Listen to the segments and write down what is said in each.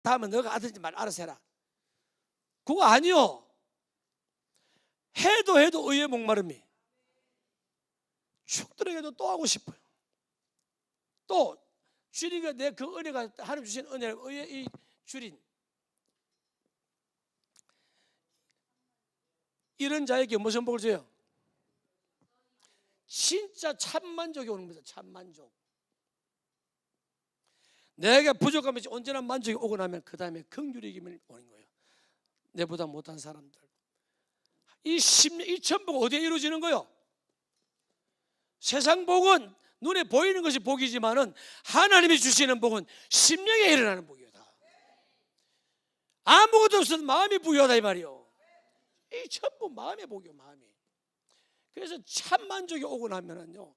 다음에 너가 하든지 말 알아서 해라. 그거 아니요. 해도 의의 목마름이 축들에게도 또 하고 싶어요. 또 주님과 내 그 은혜가 하나님 주신 은혜를 의의 이 주린 이런 자에게 무슨 복을 줘요? 진짜 참만족이 오는 겁니다. 참만족. 내가 부족하면 언제나 만족이 오고 나면 그 다음에 긍휼의 힘이 오는 거예요. 내보다 못한 사람들. 이 천복 어디에 이루어지는 거예요? 세상 복은 눈에 보이는 것이 복이지만은 하나님이 주시는 복은 심령에 일어나는 복이다. 아무것도 없어도 마음이 부유하다 이 말이요. 이 전부 마음의 복이요, 마음이. 그래서 참 만족이 오고 나면은요,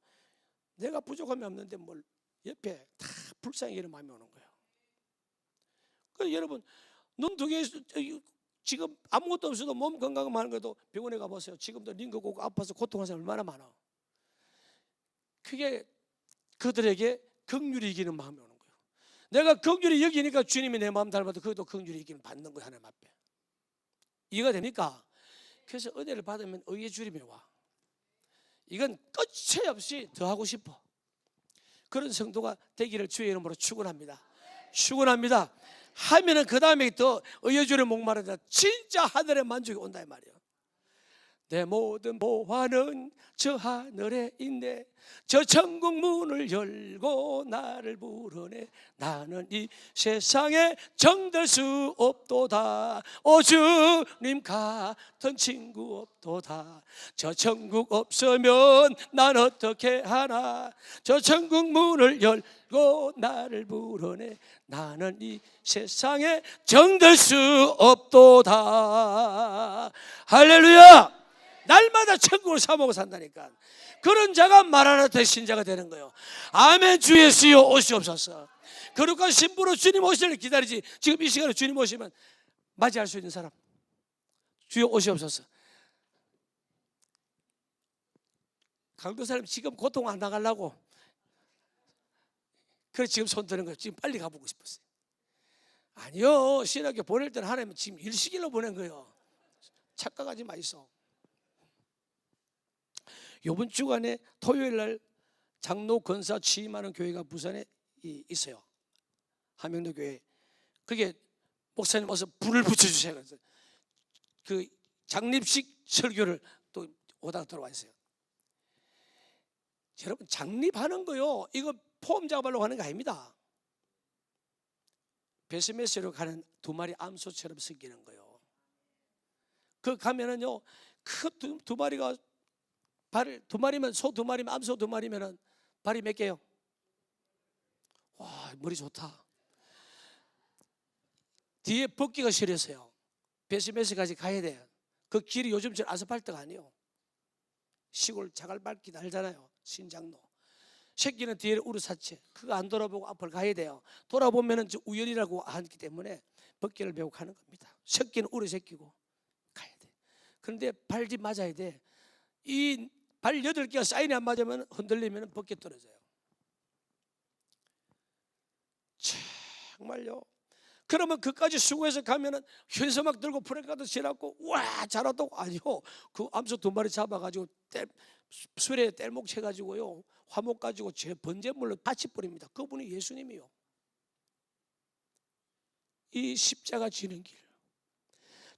내가 부족함이 없는데 뭘 옆에 다 불쌍히 이런 마음이 오는 거예요. 그래서 여러분 눈 두 개 지금 아무것도 없어도 몸 건강만 하는 것도 병원에 가보세요. 지금도 링거 고 아파서 고통하는 사람 얼마나 많아. 그게 그들에게 긍휼이 이기는 마음이 오는 거예요. 내가 긍휼이 여기니까 주님이 내 마음 닮아도 그것도 긍휼이 이기는 받는 거예요. 하나님 앞에. 이해가 됩니까? 그래서 은혜를 받으면 의의 주림이 와. 이건 끝이 없이 더 하고 싶어. 그런 성도가 되기를 주의 이름으로 축원합니다. 축원합니다. 하면은 그 다음에 더 의의 주를 목마르다. 진짜 하늘의 만족이 온다 이 말이에요. 내 모든 보화는 저 하늘에 있네. 저 천국 문을 열고 나를 부르네. 나는 이 세상에 정될 수 없도다. 오 주님 같은 친구 없도다. 저 천국 없으면 난 어떻게 하나. 저 천국 문을 열고 나를 부르네. 나는 이 세상에 정될 수 없도다. 할렐루야. 날마다 천국을 사모고 산다니까. 그런 자가 마라나타의 신자가 되는 거예요. 아멘. 주 예수여 오시옵소서. 거룩한 신부로 주님 오시기를 기다리지. 지금 이 시간에 주님 오시면 맞이할 수 있는 사람, 주여 오시옵소서. 강도 사람 지금 고통 안 나가려고 그래 지금 손 드는 거예요. 지금 빨리 가보고 싶었어요. 아니요, 신학교 보낼 때는 하나님은 지금 일시길로 보낸 거예요. 착각하지 마이소. 이번 주간에 토요일 날 장로 권사 취임하는 교회가 부산에 있어요. 함영도 교회. 그게 목사님 와서 불을 붙여주세요. 그래서 그 장립식 설교를 또 오다가 들어와 있어요. 여러분 장립하는 거요, 이거 폼 작업하려고 하는 거 아닙니다. 베스메스로 가는 두 마리 암소처럼 생기는 거예요. 그 가면은요, 그 두 마리가 발 두 마리면 소 두 마리면 암소 두 마리면은 발이 몇 개요? 와, 머리 좋다. 뒤에 벗기가 시려서요. 베스메스까지 가야 돼요. 그 길이 요즘처럼 아스팔트가 아니에요. 시골 자갈밟기 알잖아요. 신장로. 새끼는 뒤에 우르사체. 그거 안 돌아보고 앞을 가야 돼요. 돌아보면은 우연이라고 하기 때문에 벗기를 배우고 가는 겁니다. 새끼는 우르 새끼고 가야 돼. 그런데 발집 맞아야 돼. 이 발 8개가 사인이 안 맞으면 흔들리면 벗겨 떨어져요. 정말요. 그러면 그까지 수고해서 가면은 현수막 들고 프랭카드 지나고 와 잘하다고. 아니요, 그 암소 두 마리 잡아가지고 수레에 뗄목 쳐가지고요, 화목 가지고 제 번제물로 같이 뿌립니다. 그분이 예수님이요. 이 십자가 지는 길,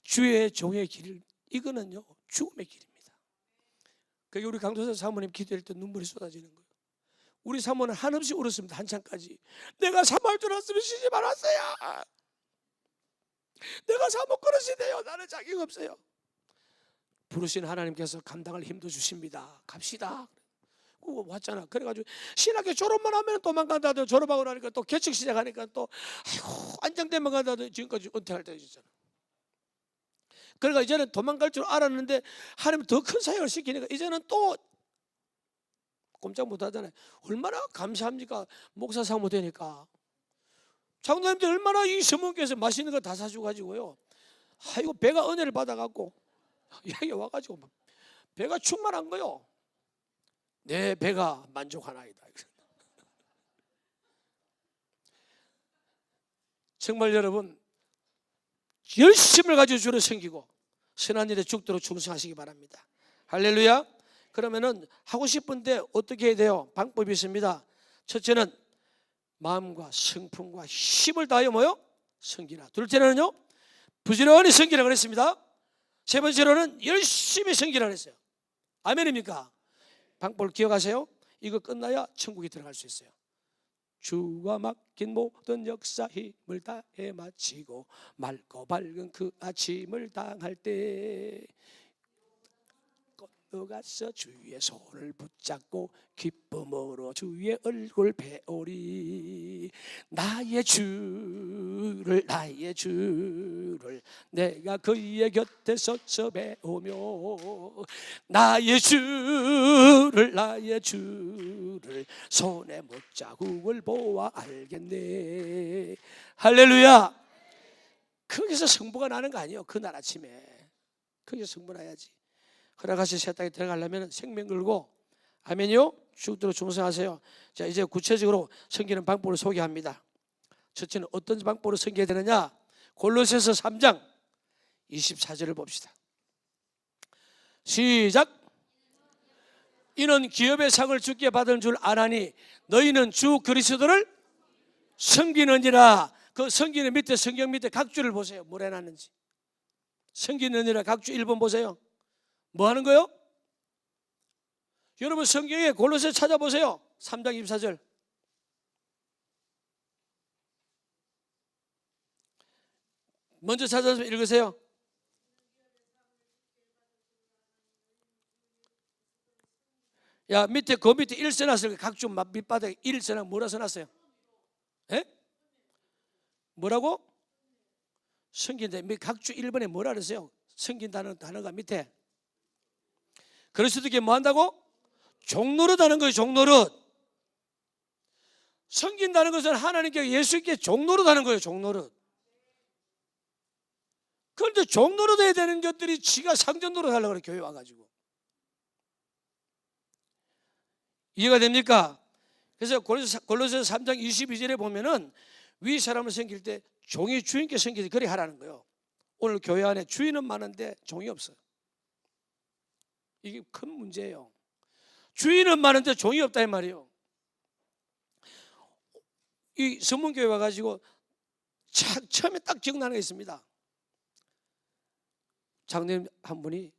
주의 종의 길, 이거는요 죽음의 길입니다. 그게 우리 강도사 사모님 기도할 때 눈물이 쏟아지는 거예요. 우리 사모는 한없이 울었습니다. 한창까지. 내가 사모할 줄 알았으면 시집 안 왔어요. 내가 사모 그릇이 돼요. 나는 자격 없어요. 부르신 하나님께서 감당할 힘도 주십니다. 갑시다. 왔잖아. 그래가지고 신학교 졸업만 하면 도망간다도, 졸업하고 나니까 또 개척 시작하니까 또 아이고 안정되면 간다도 지금까지 은퇴할 때 있잖아. 그러니까 이제는 도망갈 줄 알았는데 하나님 더 큰 사역을 시키니까 이제는 또 꼼짝 못 하잖아요. 얼마나 감사합니까? 목사 사모 되니까. 장로님들 얼마나 이 서문교에서 맛있는 거 다 사주고 가지고요, 아이고 배가 은혜를 받아갖고 여기 와가지고 배가 충만한 거요. 내 배가 만족하나이다. 정말 여러분, 열심을 가지고 주를 섬기고 선한 일에 죽도록 충성하시기 바랍니다. 할렐루야. 그러면은 하고 싶은데 어떻게 해야 돼요? 방법이 있습니다. 첫째는 마음과 성품과 힘을 다하여 뭐요? 섬기라. 둘째는요, 부지런히 섬기라 그랬습니다. 세 번째로는 열심히 섬기라 그랬어요. 아멘입니까? 방법을 기억하세요. 이거 끝나야 천국에 들어갈 수 있어요. 주가 맡긴 모든 역사 힘을 다해 마치고 맑고 밝은 그 아침을 당할 때 건너가서 주의 손을 붙잡고 기쁨으로 주의 얼굴 배우리. 나의 주를 내가 그의 곁에 서서 배우며 나의 주를 손에 못자국을 보아 알겠네. 할렐루야. 거기서 성부가 나는 거 아니에요. 그날 아침에 거기서 성부 나야지. 허락하신 새 땅에 들어가려면 생명 걸고, 아멘이요? 죽도록 충성하세요. 자, 이제 구체적으로 섬기는 방법을 소개합니다. 첫째는 어떤 방법으로 섬겨야 되느냐? 골로새서 3장 24절을 봅시다. 시작. 이는 기업의 상을 주께 받은 줄 아나니 너희는 주 그리스도를 섬기느니라. 그 섬기는 밑에, 성경 밑에 각 줄을 보세요. 뭘 해놨는지. 섬기느니라 각 줄 1번 보세요. 뭐 하는 거요? 여러분 성경에 골로새 찾아보세요. 3장 24절. 먼저 찾아서 읽으세요. 야, 밑에 그 밑에 1 써놨어요. 각종 밑바닥에 1 써놨. 뭐라 써놨어요? 예? 뭐라고? 섬긴다. 각주 1번에 뭐라 그러세요? 섬긴다는 단어가 밑에. 그리스도께 뭐 한다고? 종노릇하는 거예요. 종노릇. 섬긴다는 것은 하나님께 예수께 종노릇하는 거예요. 종노릇. 그런데 종노릇해야 되는 것들이 지가 상전노릇 하려고 그래. 교회 와가지고. 이해가 됩니까? 그래서 골로새서 3장 22절에 보면은 위 사람을 섬길 때 종이 주인께 섬기지 그래 하라는 거예요. 오늘 교회 안에 주인은 많은데 종이 없어요. 이게 큰 문제예요. 주인은 많은데 종이 없다 이 말이에요. 이 성문교회 와가지고 처음에 딱 기억나는 게 있습니다. 장로님 한 분이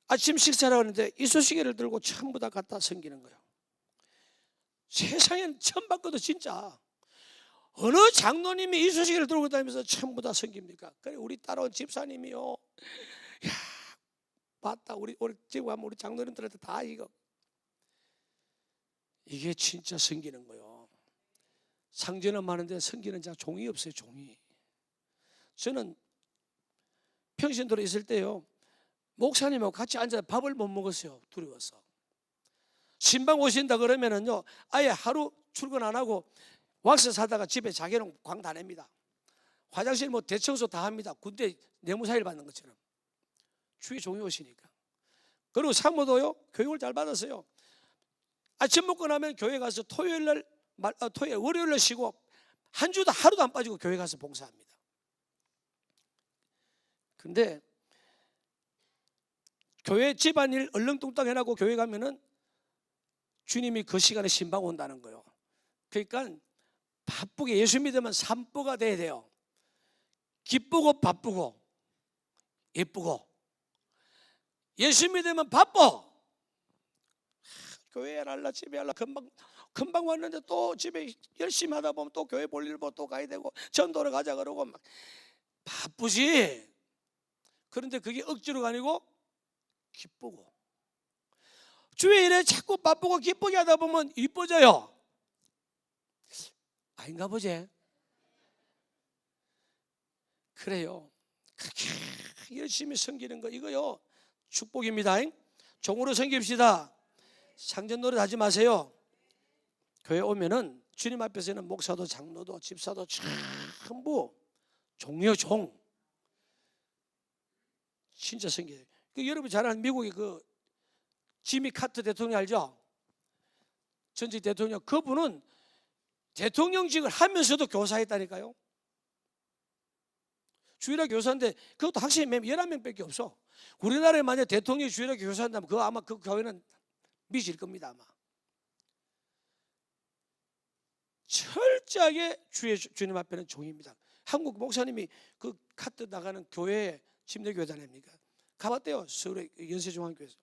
아침 식사를 하는데 이쑤시개를 들고 전부 다 갖다 섬기는 거예요. 세상엔 처음 봤거든. 진짜 어느 장로님이 이쑤시개를 들고 다니면서 전부 다 섬깁니까? 그래 우리 따라온 집사님이요, 야 봤다. 우리 지금 가면 우리 장로님들한테 다 이게 진짜 섬기는 거예요. 상전은 많은데 섬기는 자 종이 없어요. 종이. 저는 평신도로 있을 때요, 목사님하고 같이 앉아서 밥을 못 먹었어요. 두려워서. 신방 오신다 그러면은요, 아예 하루 출근 안 하고 왁스 사다가 집에 자기는 광 다 냅니다. 화장실 뭐 대청소 다 합니다. 군대 내무사일 받는 것처럼. 주의 종이 오시니까. 그리고 사모도요, 교육을 잘 받았어요. 아침 먹고 나면 교회 가서 토요일, 월요일날 쉬고 한 주도 하루도 안 빠지고 교회 가서 봉사합니다. 근데 교회 집안일 얼렁뚱땅 해놓고 교회 가면은 주님이 그 시간에 신방 온다는 거예요. 그러니까 바쁘게, 예수 믿으면 산보가 돼야 돼요. 기쁘고 바쁘고 예쁘고. 예수 믿으면 바빠. 교회 할라 집에 할라 금방 왔는데 또 집에 열심히 하다 보면 또 교회 볼 일 보고 또 가야 되고 전도를 가자 그러고 막 바쁘지. 그런데 그게 억지로가 아니고 기쁘고. 주의 일에 자꾸 바쁘고 기쁘게 하다 보면 이뻐져요. 아닌가 보지? 그래요. 그렇게 열심히 섬기는 거 이거요 축복입니다. 종으로 섬깁시다. 상전 노릇 하지 마세요. 교회 오면은 주님 앞에서는 목사도 장로도 집사도 전부 종이요 종. 진짜 섬겨요. 여러분 잘 아는 미국의 그 지미 카터 대통령 알죠? 전직 대통령. 그분은 대통령직을 하면서도 교사했다니까요. 주일학교 교사인데 그것도 학생이 11명밖에 없어. 우리나라에 만약 대통령이 주일학교 교사한다면 그거 아마 그 교회는 미칠 겁니다. 아마 철저하게 주님 앞에는 종입니다. 한국 목사님이 그 카트 나가는 교회에 침례교회 다닙니까? 가봤대요. 서울의 연세중앙교회에서.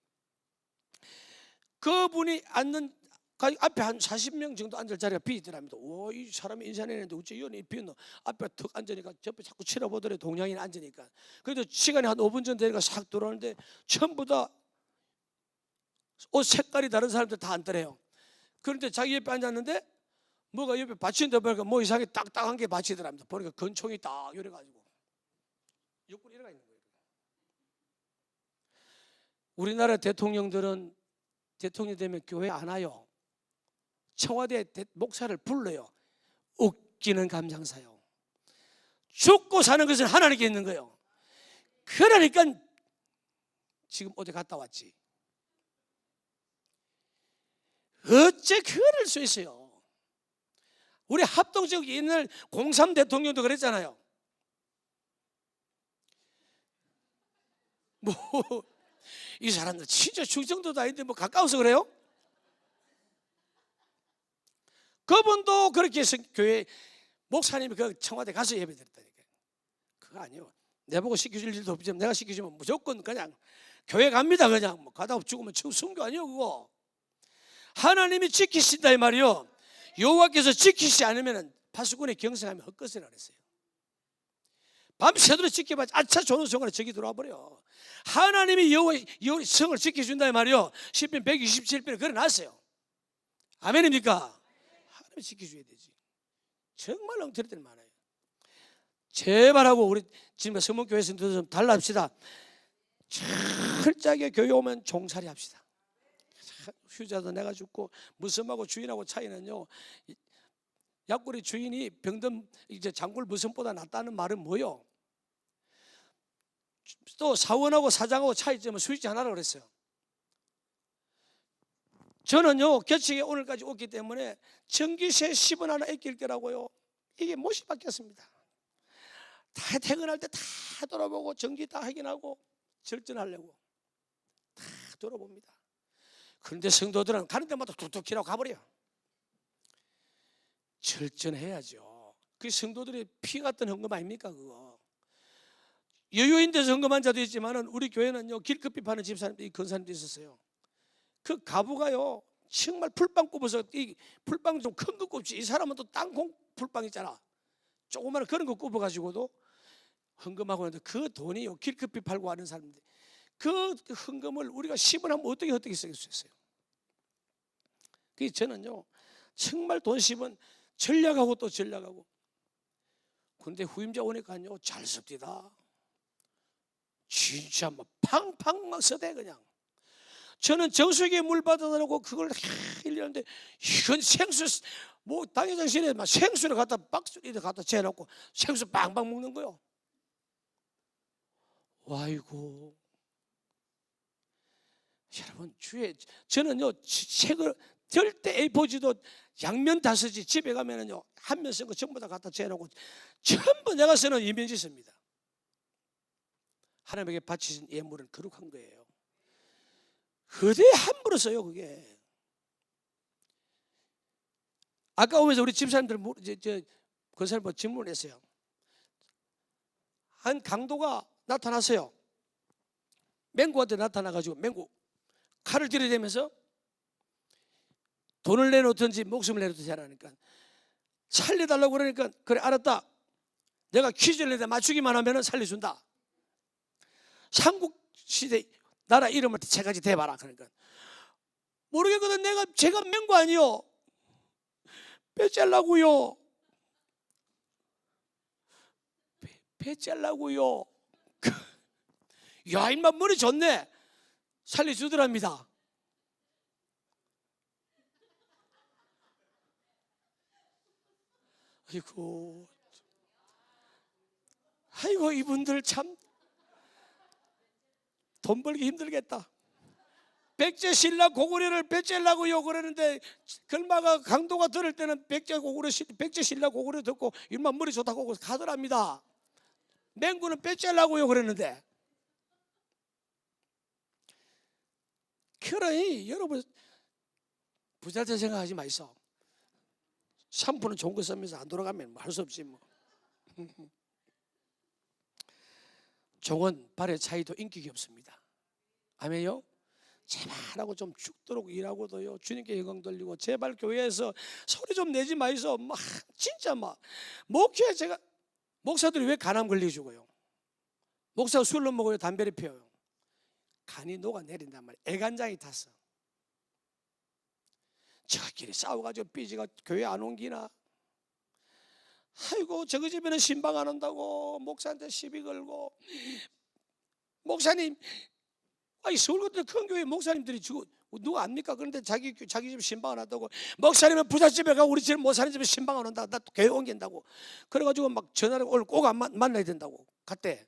그분이 앉는 앞에 한 40명 정도 앉을 자리가 비있더랍니다. 오, 이 사람이 인사내는데 어째 이런 비었노? 앞에 턱 앉으니까 옆에 자꾸 치러보더래. 동양인 앉으니까. 그래도 시간이 한 5분 전 되니까 싹 들어오는데 전부 다 옷 색깔이 다른 사람들 다 앉더래요. 그런데 자기 옆에 앉았는데 뭐가 옆에 받친다 보니까 뭐 이상하게 딱딱한 게 받치더랍니다. 보니까 건총이 딱 이래가지고 옆구리 이래가 있는 거예요. 우리나라 대통령들은 대통령 되면 교회 안 와요. 청와대 목사를 불러요. 웃기는 감상사요. 죽고 사는 것은 하나님께 있는 거예요. 그러니까 지금 어디 갔다 왔지. 어째 그럴 수 있어요. 우리 합동적 옛날 03 대통령도 그랬잖아요. 뭐 이 사람들 진짜 충청도도 아닌데 뭐 가까워서 그래요? 그분도 그렇게 해서 교회 목사님이 그 청와대 가서 예배드렸다니까요. 그거 아니에요. 내보고 시켜줄 일도 없지만 내가 시켜주면 무조건 그냥 교회 갑니다. 그냥 뭐 가다 죽으면 순교 아니에요. 그거 하나님이 지키신다 이 말이요. 여호와께서 지키시지 않으면 파수꾼의 경성하면 헛것이라 그랬어요. 밤새도록 지켜봐야지 아차 좋은 성을 저기 들어와 버려. 하나님이 여호와의 성을 지켜준다 이 말이요. 시편 127편에 그려놨어요. 아멘입니까? 하나님이 지켜줘야 되지. 정말 엉터리들 많아요. 제발하고 우리 지금 성목교회에서 좀 달라합시다. 철저하게 교회 오면 종살이 합시다. 휴자도 내가 죽고 무섬하고 주인하고 차이는요. 약골의 주인이 병든 이제 장골 무섬보다 낫다는 말은 뭐요? 또 사원하고 사장하고 차이점은 스위치 하나라고 그랬어요. 저는요 겨치에 오늘까지 왔기 때문에 전기세 10원 하나 아낄 거라고요. 이게 못이 바뀌었습니다. 다 퇴근할 때 다 돌아보고 전기 다 확인하고 절전하려고 다 돌아봅니다. 그런데 성도들은 가는 데마다 툭툭키라고 가버려요. 절전해야죠. 그 성도들의 피 같은 헌금 아닙니까 그거. 여유인 데서 헌금한 자도 있지만 우리 교회는요 길급비 파는 집사님도 건사님도 있었어요. 그 가부가요 정말 풀빵 굽어서 이 풀빵 좀 큰 거 굽지. 이 사람은 또 땅콩 풀빵 있잖아. 조그마한 그런 거 굽어가지고도 헌금하고 하는데 그 돈이요 길급비 팔고 하는 사람인데 그 헌금을 우리가 10원 하면 어떻게 쓸 수 있어요. 그래서 저는요 정말 돈 10원 전략하고 또 전략하고. 그런데 후임자 오니까요 잘 씁디다. 진짜 막 팡팡 막 서대 그냥. 저는 정수기에 물 받아들고 그걸 흘리는데 이건 생수 뭐 당회장실에 막 생수를 갖다 박스에 갖다 재놓고 생수 빵빵 먹는 거요. 와이고 여러분 주에 저는요 책을 절대 A4지도 양면 다 쓰지. 집에 가면은요 한 면 쓴 거 전부 다 갖다 재놓고 전부 내가 쓰는 이면지 씁니다. 하나님에게 바치신 예물은 거룩한 거예요. 그대 함부로 써요 그게. 아까 오면서 우리 집사님들 그 사람 뭐 질문했어요. 한 강도가 나타났어요. 맹구한테 나타나가지고 맹구 칼을 들이대면서 돈을 내놓든지 목숨을 내놓든지 하라니까 살려달라고 그러니까 그래 알았다. 내가 퀴즈를 내다 맞추기만 하면 살려준다. 삼국시대 나라 이름을 세 가지 대봐라. 그러니까 모르겠거든. 제가 맹구 아니요. 빼잘라고요. 빼잘라고요. 야 임마 머리 좋네. 살려주더랍니다. 아이고 이분들 참 돈 벌기 힘들겠다. 백제 신라 고구려를 빼째려고요 그러는데 결마가 강도가 들을 때는 백제 신라 고구려 듣고 일만 머리 좋다고 가더랍니다. 맹구는 빼짜려고요 그랬는데. 그러니 여러분 부자들 생각하지 마이소. 샴푸는 좋은 거 쓰면서 안 돌아가면 뭐 할 수 없지 뭐. 종은 발의 차이도 인격이 없습니다. 아멘요. 제발하고 좀 죽도록 일하고도요 주님께 영광 돌리고, 제발 교회에서 소리 좀 내지 마이소. 막 진짜 막 목회에 제가 목사들이 왜 간암 걸리고 죽어요? 목사가 술로 먹어요, 담배를 피워요? 간이 녹아내린단 말이에요. 애간장이 탔어. 저끼리 싸워가지고 삐지가 교회 안 옮기나? 아이고 저거 집에는 신방 안 온다고 목사한테 시비 걸고, 목사님 아니 서울 같은 큰 교회 목사님들이 지금 누가 압니까? 그런데 자기 집 신방 안 한다고, 목사님은 부잣집에 가고 우리 집 못 사는 집에 신방 안 온다, 나 교회 옮긴다고 그래가지고 막 전화를 오늘 꼭 만나야 된다고 갔대.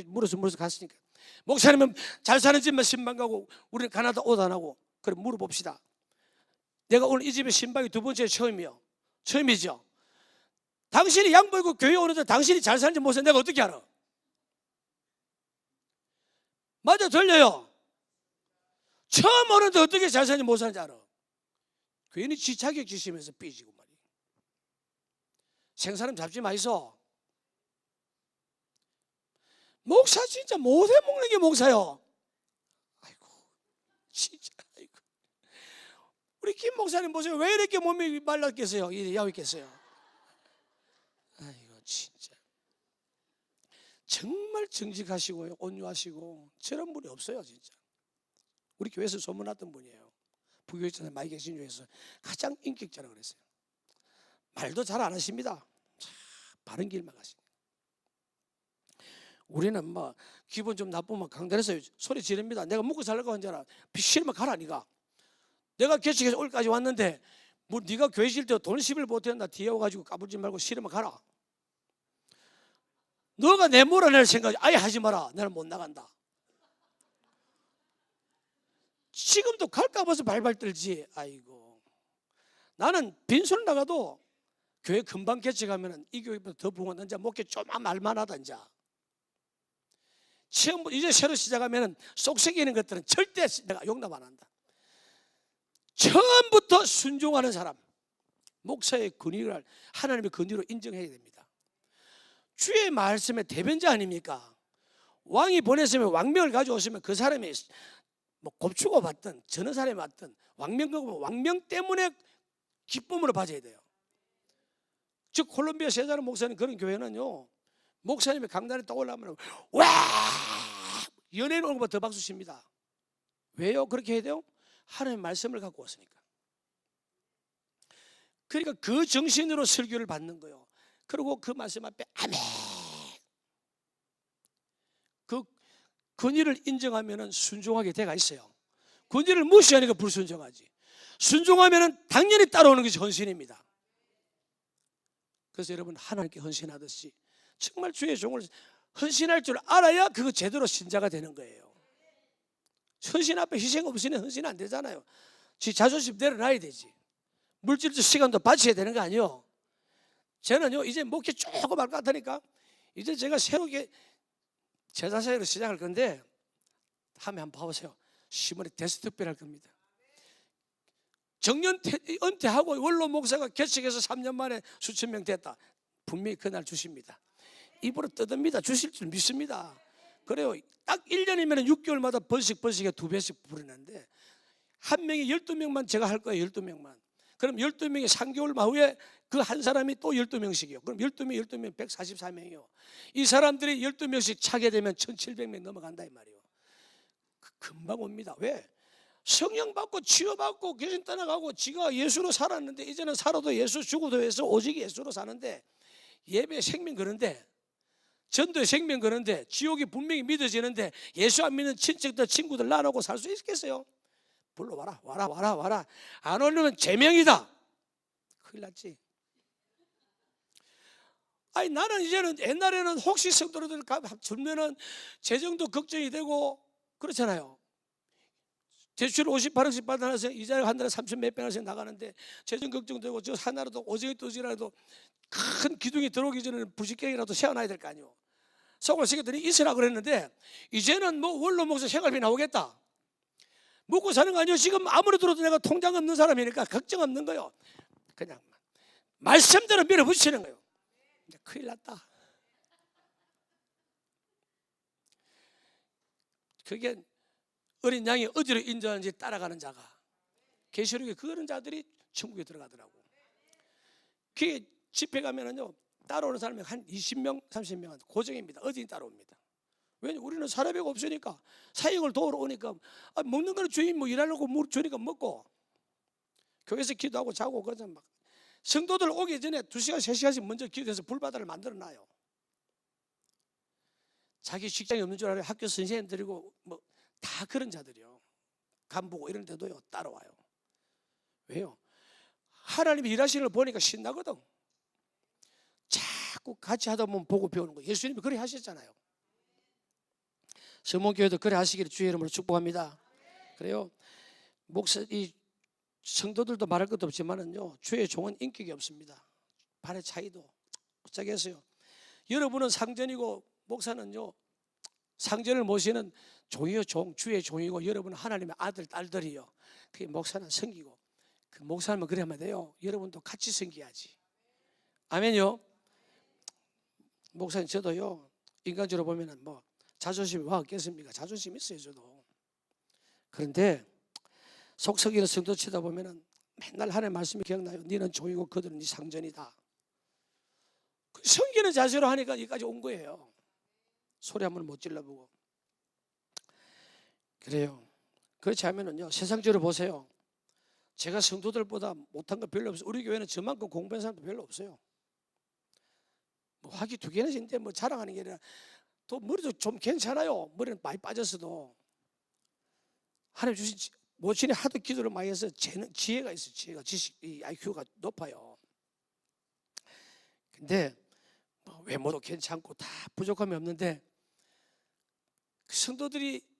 물어서 갔으니까, 목사님은 잘 사는 집만 신방 가고 우리는 가나다 옷 안 하고. 그래 물어봅시다. 내가 오늘 이 집에 신방이 두 번째 처음이죠. 당신이 양보이고 교회 오는데 당신이 잘 사는지 못 사는지 내가 어떻게 알아? 맞아, 들려요. 처음 오는데 어떻게 잘 사는지 못 사는지 알아? 괜히 지 자격지심에서 삐지고 말이야. 생사람 잡지 마이소. 목사 진짜 못해 먹는 게 목사요. 아이고 진짜. 아이고. 우리 김 목사님 보세요. 왜 이렇게 몸이 말랐겠어요? 야위겠어요? 아이고 진짜 정말 정직하시고요, 온유하시고 저런 분이 없어요 진짜. 우리 교회에서 소문났던 분이에요. 부교육자들 많이 계신 중에서 가장 인격자라고 그랬어요. 말도 잘 안 하십니다. 바른 길만 가십니다. 우리는 뭐 기분 좀 나쁘면 강단에서 소리 지릅니다. 내가 먹고 살려고 한잖아. 싫으면 가라. 니가 내가 개척해서 오늘까지 왔는데 뭐 네가 교회 질 때 돈 10을 못했나 뒤에 와가지고 까불지 말고 싫으면 가라. 너가 내 몰아낼 생각 아예 하지 마라. 나는 못 나간다. 지금도 갈까 봐서 발발 떨지. 아이고 나는 빈손 나가도 교회 금방 개척하면 이 교회보다 더 부흥한다. 이제 목회 좀 말만하다. 이제 처음부터 이제 새로 시작하면 쏙새기는 것들은 절대 내가 용납 안 한다. 처음부터 순종하는 사람, 목사의 권위를 하나님의 권위로 인정해야 됩니다. 주의 말씀의 대변자 아닙니까? 왕이 보냈으면 왕명을 가져오시면 그 사람이 뭐 곱추고 받든 저는 사람이 받든 왕명 때문에 기쁨으로 봐줘야 돼요. 즉 콜롬비아 세자르 목사님 그런 교회는요, 목사님이 강단에 딱 올라오면 와 연예인 오는 것보다 더 박수 칩니다. 왜요? 그렇게 해야 돼요? 하나님의 말씀을 갖고 왔으니까. 그러니까 그 정신으로 설교를 받는 거예요. 그리고 그 말씀 앞에 아멘. 그 권위를 인정하면 순종하게 돼가 있어요. 권위를 무시하니까 불순종하지. 순종하면 당연히 따라오는 것이 헌신입니다. 그래서 여러분 하나님께 헌신하듯이 정말 주의 종을 헌신할 줄 알아야 그거 제대로 신자가 되는 거예요. 헌신 앞에 희생 없이는 헌신 안 되잖아요. 지 자존심 내려놔야 되지. 물질적 시간도 바쳐야 되는 거 아니에요. 저는요 이제 목회 조금 할 것 같으니까 이제 제가 새롭게 제자 사역을 시작할 건데 한번 봐보세요. 10월에 데스특별 할 겁니다. 정년 은퇴하고 원로 목사가 개척해서 3년 만에 수천 명 됐다. 분명히 그날 주십니다. 입으로 뜯습니다. 주실 줄 믿습니다. 그래요. 딱 1년이면 6개월마다 번씩에 2배씩 부르는데 한 명이 12명만 제가 할 거예요. 12명만. 그럼 12명이 3개월 후에 그 한 사람이 또 12명씩이요. 그럼 12명 144명이요. 이 사람들이 12명씩 차게 되면 1700명 넘어간다 이 말이에요. 금방 옵니다. 왜? 성령 받고 치유받고 귀신 떠나가고 지가 예수로 살았는데 이제는 살아도 예수, 죽어도 예수, 오직 예수로 사는데 예배 생명 그런데 전도에 생명 그런데 지옥이 분명히 믿어지는데 예수 안 믿는 친척들 친구들 나누고 살 수 있겠어요? 불러와라. 와라. 안 오려면 제명이다. 큰일 났지. 아니 나는 이제는 옛날에는 혹시 성도들 주면은 재정도 걱정이 되고 그렇잖아요. 대출 58억씩 받아서 이자를 한 달에 3천 몇백 원씩 나가는데 재정 걱정되고 저 하나라도 오징이 떠지라도 큰 기둥이 들어오기 전에는 부식경이라도 세워놔야 될 거 아니에요. 속을 새겼더니 있으라 그랬는데 이제는 뭐 원로 목사 생활비 나오겠다. 먹고 사는 거 아니에요. 지금 아무리 들어도 내가 통장 없는 사람이니까 걱정 없는 거요. 그냥 말씀대로 밀어붙이는 거예요. 이제 큰일 났다. 그게 어린 양이 어디로 인도하는지 따라가는 자가 계시록에 그런 자들이 천국에 들어가더라고. 그게 집회 가면은요 따라오는 사람이 한 20명 30명 고정입니다. 어디니 따라옵니다. 왜냐면 우리는 사례비가 없으니까 사역을 도우러 오니까 먹는 거는 주인 뭐 일하려고 주니까 먹고 교회에서 기도하고 자고 그러자 막 성도들 오기 전에 2시간 3시간씩 먼저 기도해서 불바다를 만들어 놔요. 자기 직장이 없는 줄 알아요. 학교 선생님들이고 뭐 다 그런 자들이요. 간부고 이런 데도요 따라와요. 왜요? 하나님이 일하시는 걸 보니까 신나거든. 자꾸 같이 하다 보면 보고 배우는 거예요. 예수님이 그래 하셨잖아요. 서문교회도 그래 하시기를 주의 이름으로 축복합니다. 그래요. 이 성도들도 말할 것도 없지만은요 주의 종은 인격이 없습니다. 발의 차이도 어쩌겠어요. 여러분은 상전이고 목사는요 상전을 모시는 종이요 종, 주의 종이고 여러분은 하나님의 아들 딸들이요. 그 목사는 섬기고 그 목사님은 그래 하면 돼요. 여러분도 같이 섬겨야지. 아멘요. 목사님 저도요 인간적으로 보면은 뭐 자존심이 와 없겠습니까? 자존심 있어요 저도. 그런데 속 썩이는 성도 치다 보면은 맨날 하나님의 말씀이 기억나요. 너는 종이고 그들은 네 상전이다. 섬기는 자세로 하니까 여기까지 온 거예요. 소리 한번 못 질러보고. 그래요. 그렇지 않으면은요 세상적으로 보세요. 제가 성도들보다 못한 거 별로 없어요. 우리 교회는 저만큼 공부한 사람도 별로 없어요. 뭐 학위 2개나 있는데 뭐 자랑하는 게 아니라 또 머리도 좀 괜찮아요. 머리는 많이 빠졌어도 하나님 주신 모친이 하도 기도를 많이 해서 지혜가 있어요. 지혜가 지식, 이 IQ가 높아요. 근데 뭐 외모도 괜찮고 다 부족함이 없는데 그 성도들이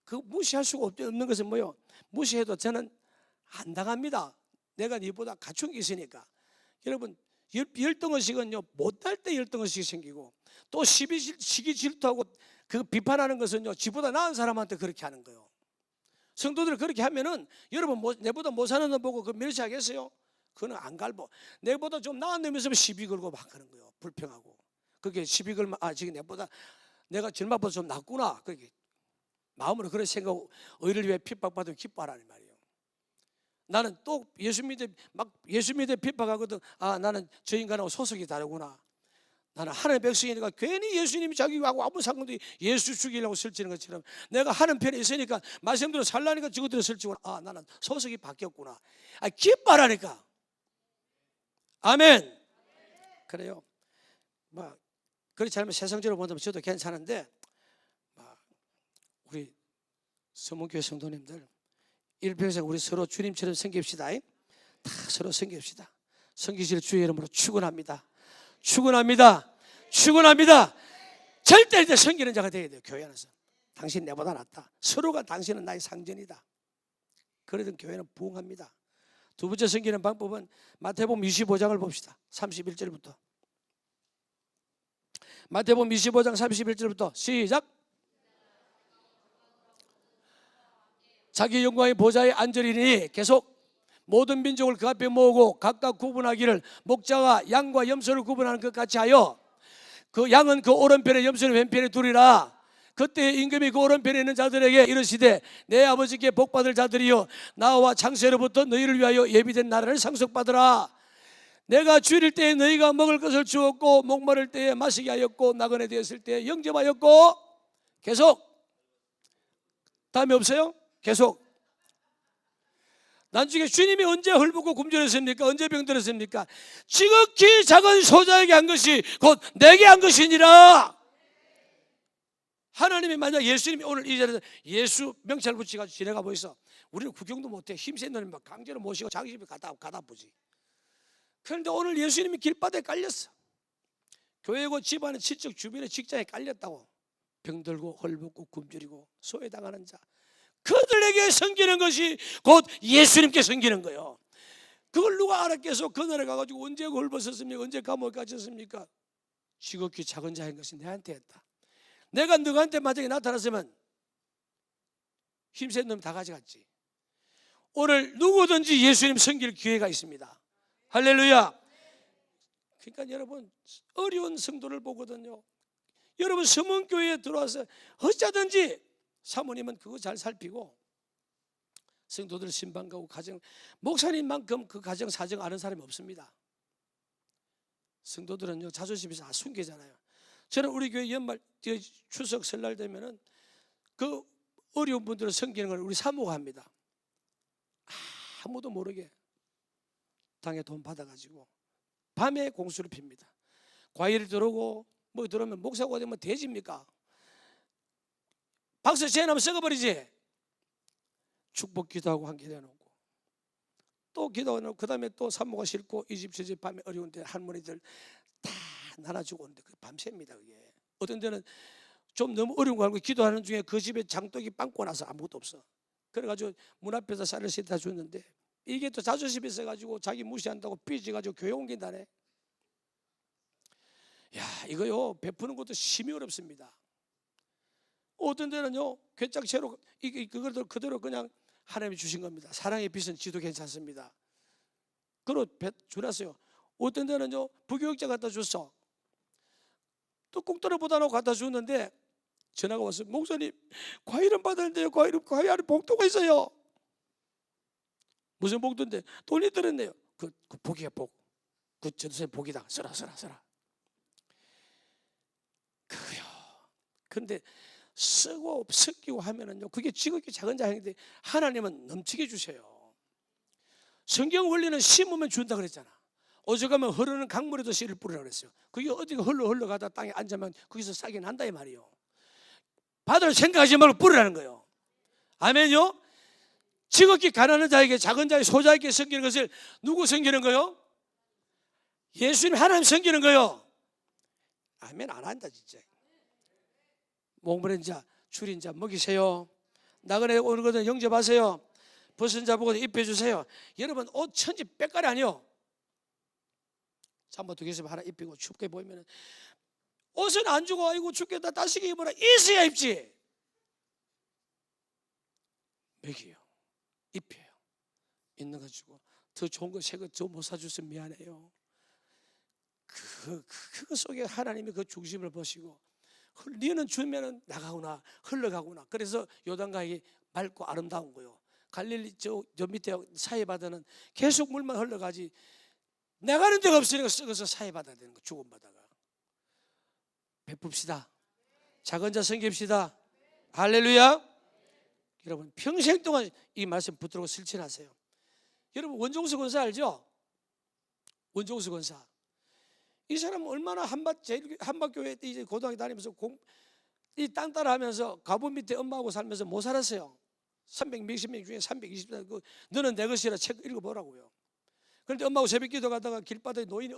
그 무시할 수가 없는 것은 뭐요? 무시해도 저는 안 당합니다. 내가 니보다 갖춘 게 있으니까. 여러분 열등의식은요 못할 때 열등의식이 생기고 또 시기 질투하고 그 비판하는 것은요 지보다 나은 사람한테 그렇게 하는 거예요. 성도들이 그렇게 하면은 여러분 내보다 못 사는 놈 보고 그 멸시하겠어요? 그거는 안 갈고 내보다 좀 나은 놈이 있으면 시비 걸고 막 하는 거예요. 불평하고 그게 시비 걸면 지금 내가 전마보다 좀 낫구나 그렇게 마음으로 그런 생각 의를 위해 핍박받으면 기뻐하라는 말이에요. 나는 또 예수 믿에 핍박하거든. 나는 저 인간하고 소속이 다르구나. 나는 하나님의 백성이니까 괜히 예수님이 자기하고 아무 상관도 예수 죽이려고 설치는 것처럼 내가 하는 편에 있으니까 말씀대로 살라니까 저것들을 설치고 나는 소속이 바뀌었구나. 기뻐하라니까. 아멘. 그래요. 뭐 그렇지 않으면 세상적으로 본다면 저도 괜찮은데 우리 서문교회 성도님들 일평생 우리 서로 주님처럼 섬깁시다. 다 서로 섬깁시다. 섬기실 주의 이름으로 축원합니다. 축원합니다. 축원합니다. 절대 이제 섬기는 자가 되어야 돼요. 교회 안에서 당신 내보다 낫다. 서로가 당신은 나의 상전이다. 그러던 교회는 부흥합니다. 두 번째 섬기는 방법은 마태복음 25장을 봅시다. 31절부터 마태복음 25장 31절부터 시작. 자기 영광의 보좌에 앉으리니 계속 모든 민족을 그 앞에 모으고 각각 구분하기를 목자가 양과 염소를 구분하는 것 같이 하여 그 양은 그 오른편에 염소는 왼편에 두리라. 그때 임금이 그 오른편에 있는 자들에게 이르시되 내 아버지께 복받을 자들이여 나와 창세로부터 너희를 위하여 예비된 나라를 상속받으라. 내가 줄일 때에 너희가 먹을 것을 주었고 목마를 때에 마시게 하였고 나그네 되었을 때에 영접하였고 계속 다음에 없어요? 계속 나중에 주님이 언제 헐벗고 굶주렸습니까? 언제 병들었습니까? 지극히 작은 소자에게 한 것이 곧 내게 한 것이니라. 하나님이 만약 예수님이 오늘 이 자리에서 예수 명찰 붙이가지고 지나가 보이소. 우리는 구경도 못해. 힘센 놈이 막 강제로 모시고 자기 집에 가다 보지. 그런데 오늘 예수님이 길바닥에 깔렸어. 교회고 집안에 친척 주변에 직장에 깔렸다고. 병들고 헐벗고 굶주리고 소외당하는 자, 그들에게 섬기는 것이 곧 예수님께 섬기는 거예요. 그걸 누가 알았겠어? 그날에 가가지고 언제 헐벗었습니까? 언제 감옥에 갇혔습니까? 지극히 작은 자인 것이 내한테 했다. 내가 너한테 만약에 나타났으면 힘센 놈 다 가져갔지. 오늘 누구든지 예수님 섬길 기회가 있습니다. 할렐루야. 그러니까 여러분 어려운 성도를 보거든요. 여러분 서문교회에 들어와서 어쩌든지 사모님은 그거 잘 살피고 성도들 신방가고 가정, 목사님만큼 그 가정 사정 아는 사람이 없습니다. 성도들은요 자존심이 다 숨기잖아요. 저는 우리 교회 연말 추석 설날 되면은 그 어려운 분들을 섬기는 걸 우리 사모가 합니다. 아무도 모르게 당에 돈 받아가지고 밤에 공수를 핍니다. 과일을 들어오고 뭐 들어오면 목사가 되면 돼지입니까? 박수 제나면 썩어버리지. 축복 기도하고 한 기도해놓고 또 기도해놓고 그 다음에 또 산모가 싫고 이 집 저 집 밤에 어려운데 할머니들 다 나눠주고 오는데 그 밤새입니다. 그게 어떤 데는 좀 너무 어려운 거 알고 기도하는 중에 그 집에 장독이 빵꾸 나서 아무것도 없어. 그래가지고 문 앞에서 쌀을 씻다 줬는데 이게 또 자존심이 있어가지고 자기 무시한다고 삐져가지고 교회 옮긴다네. 야 이거요 베푸는 것도 심히 어렵습니다. 어떤 데는요 괴짝채로 그걸 그대로 그냥 하나님이 주신 겁니다. 사랑의 빛은 지도 괜찮습니다. 그걸 주놨어요. 어떤 데는요 부교육자 갖다 줬어. 또 꽁돈을 보다놓고 갖다 줬는데 전화가 왔어요. 목사님 과일은 받았는데요 과일 안에 복도가 있어요. 무슨 복도인데 돈이 들었네요. 그 복이야 복. 그 전도사님 복이다. 써라. 그거요. 그런데 쓰고 섞이고 하면은요 그게 지극히 작은 자행인데 하나님은 넘치게 주셔요. 성경 원리는 심으면 준다 그랬잖아. 오죽하면 흐르는 강물에도 씨를 뿌리라고 그랬어요. 그게 어디가 흘러가다 땅에 앉으면 거기서 싹이 난다 이 말이에요. 받을 생각하지 말고 뿌리라는 거예요. 아멘요. 지극히 가난한 자에게 작은 자의 소자에게 섬기는 것을 누구 섬기는 거요? 예수님 하나님 섬기는 거요. 아멘 안 한다 진짜. 목마른 자 줄인 자 먹이세요. 나그네 오는 것은 영접하세요. 벗은 자 보고 입혀주세요. 여러분 옷 천지 빽깔이 아니요. 잠옷 두 개씩 하나 입히고 춥게 보이면 옷은 안 주고 아이고 춥겠다 따시게 입어라 있어야 입지. 먹이요 입혀요. 있는 거 주고 더 좋은 거 새 거 저 못 사줬으면 미안해요. 그거 속에 하나님이 그 중심을 보시고 니는 주면은 나가구나 흘러가구나. 그래서 요단강이 맑고 아름다운 거요. 갈릴리 저 밑에 사해바다는 계속 물만 흘러가지 나가는 데가 없으니까 썩어서 사해바다 되는 거 죽음바다가. 베풉시다. 작은 자 섬깁시다. 할렐루야. 여러분 평생 동안 이 말씀 붙들고 실천하세요. 여러분 원종수 권사 알죠? 원종수 권사 이 사람은 얼마나 한밭교회 이제 고등학교 다니면서 이 땅 따라하면서 가본 밑에 엄마하고 살면서 못 살았어요. 300 몇십 명 중에 320명 그 너는 내 것이라 책 읽어보라고요. 그런데 엄마하고 새벽 기도 가다가 길바닥에 노인이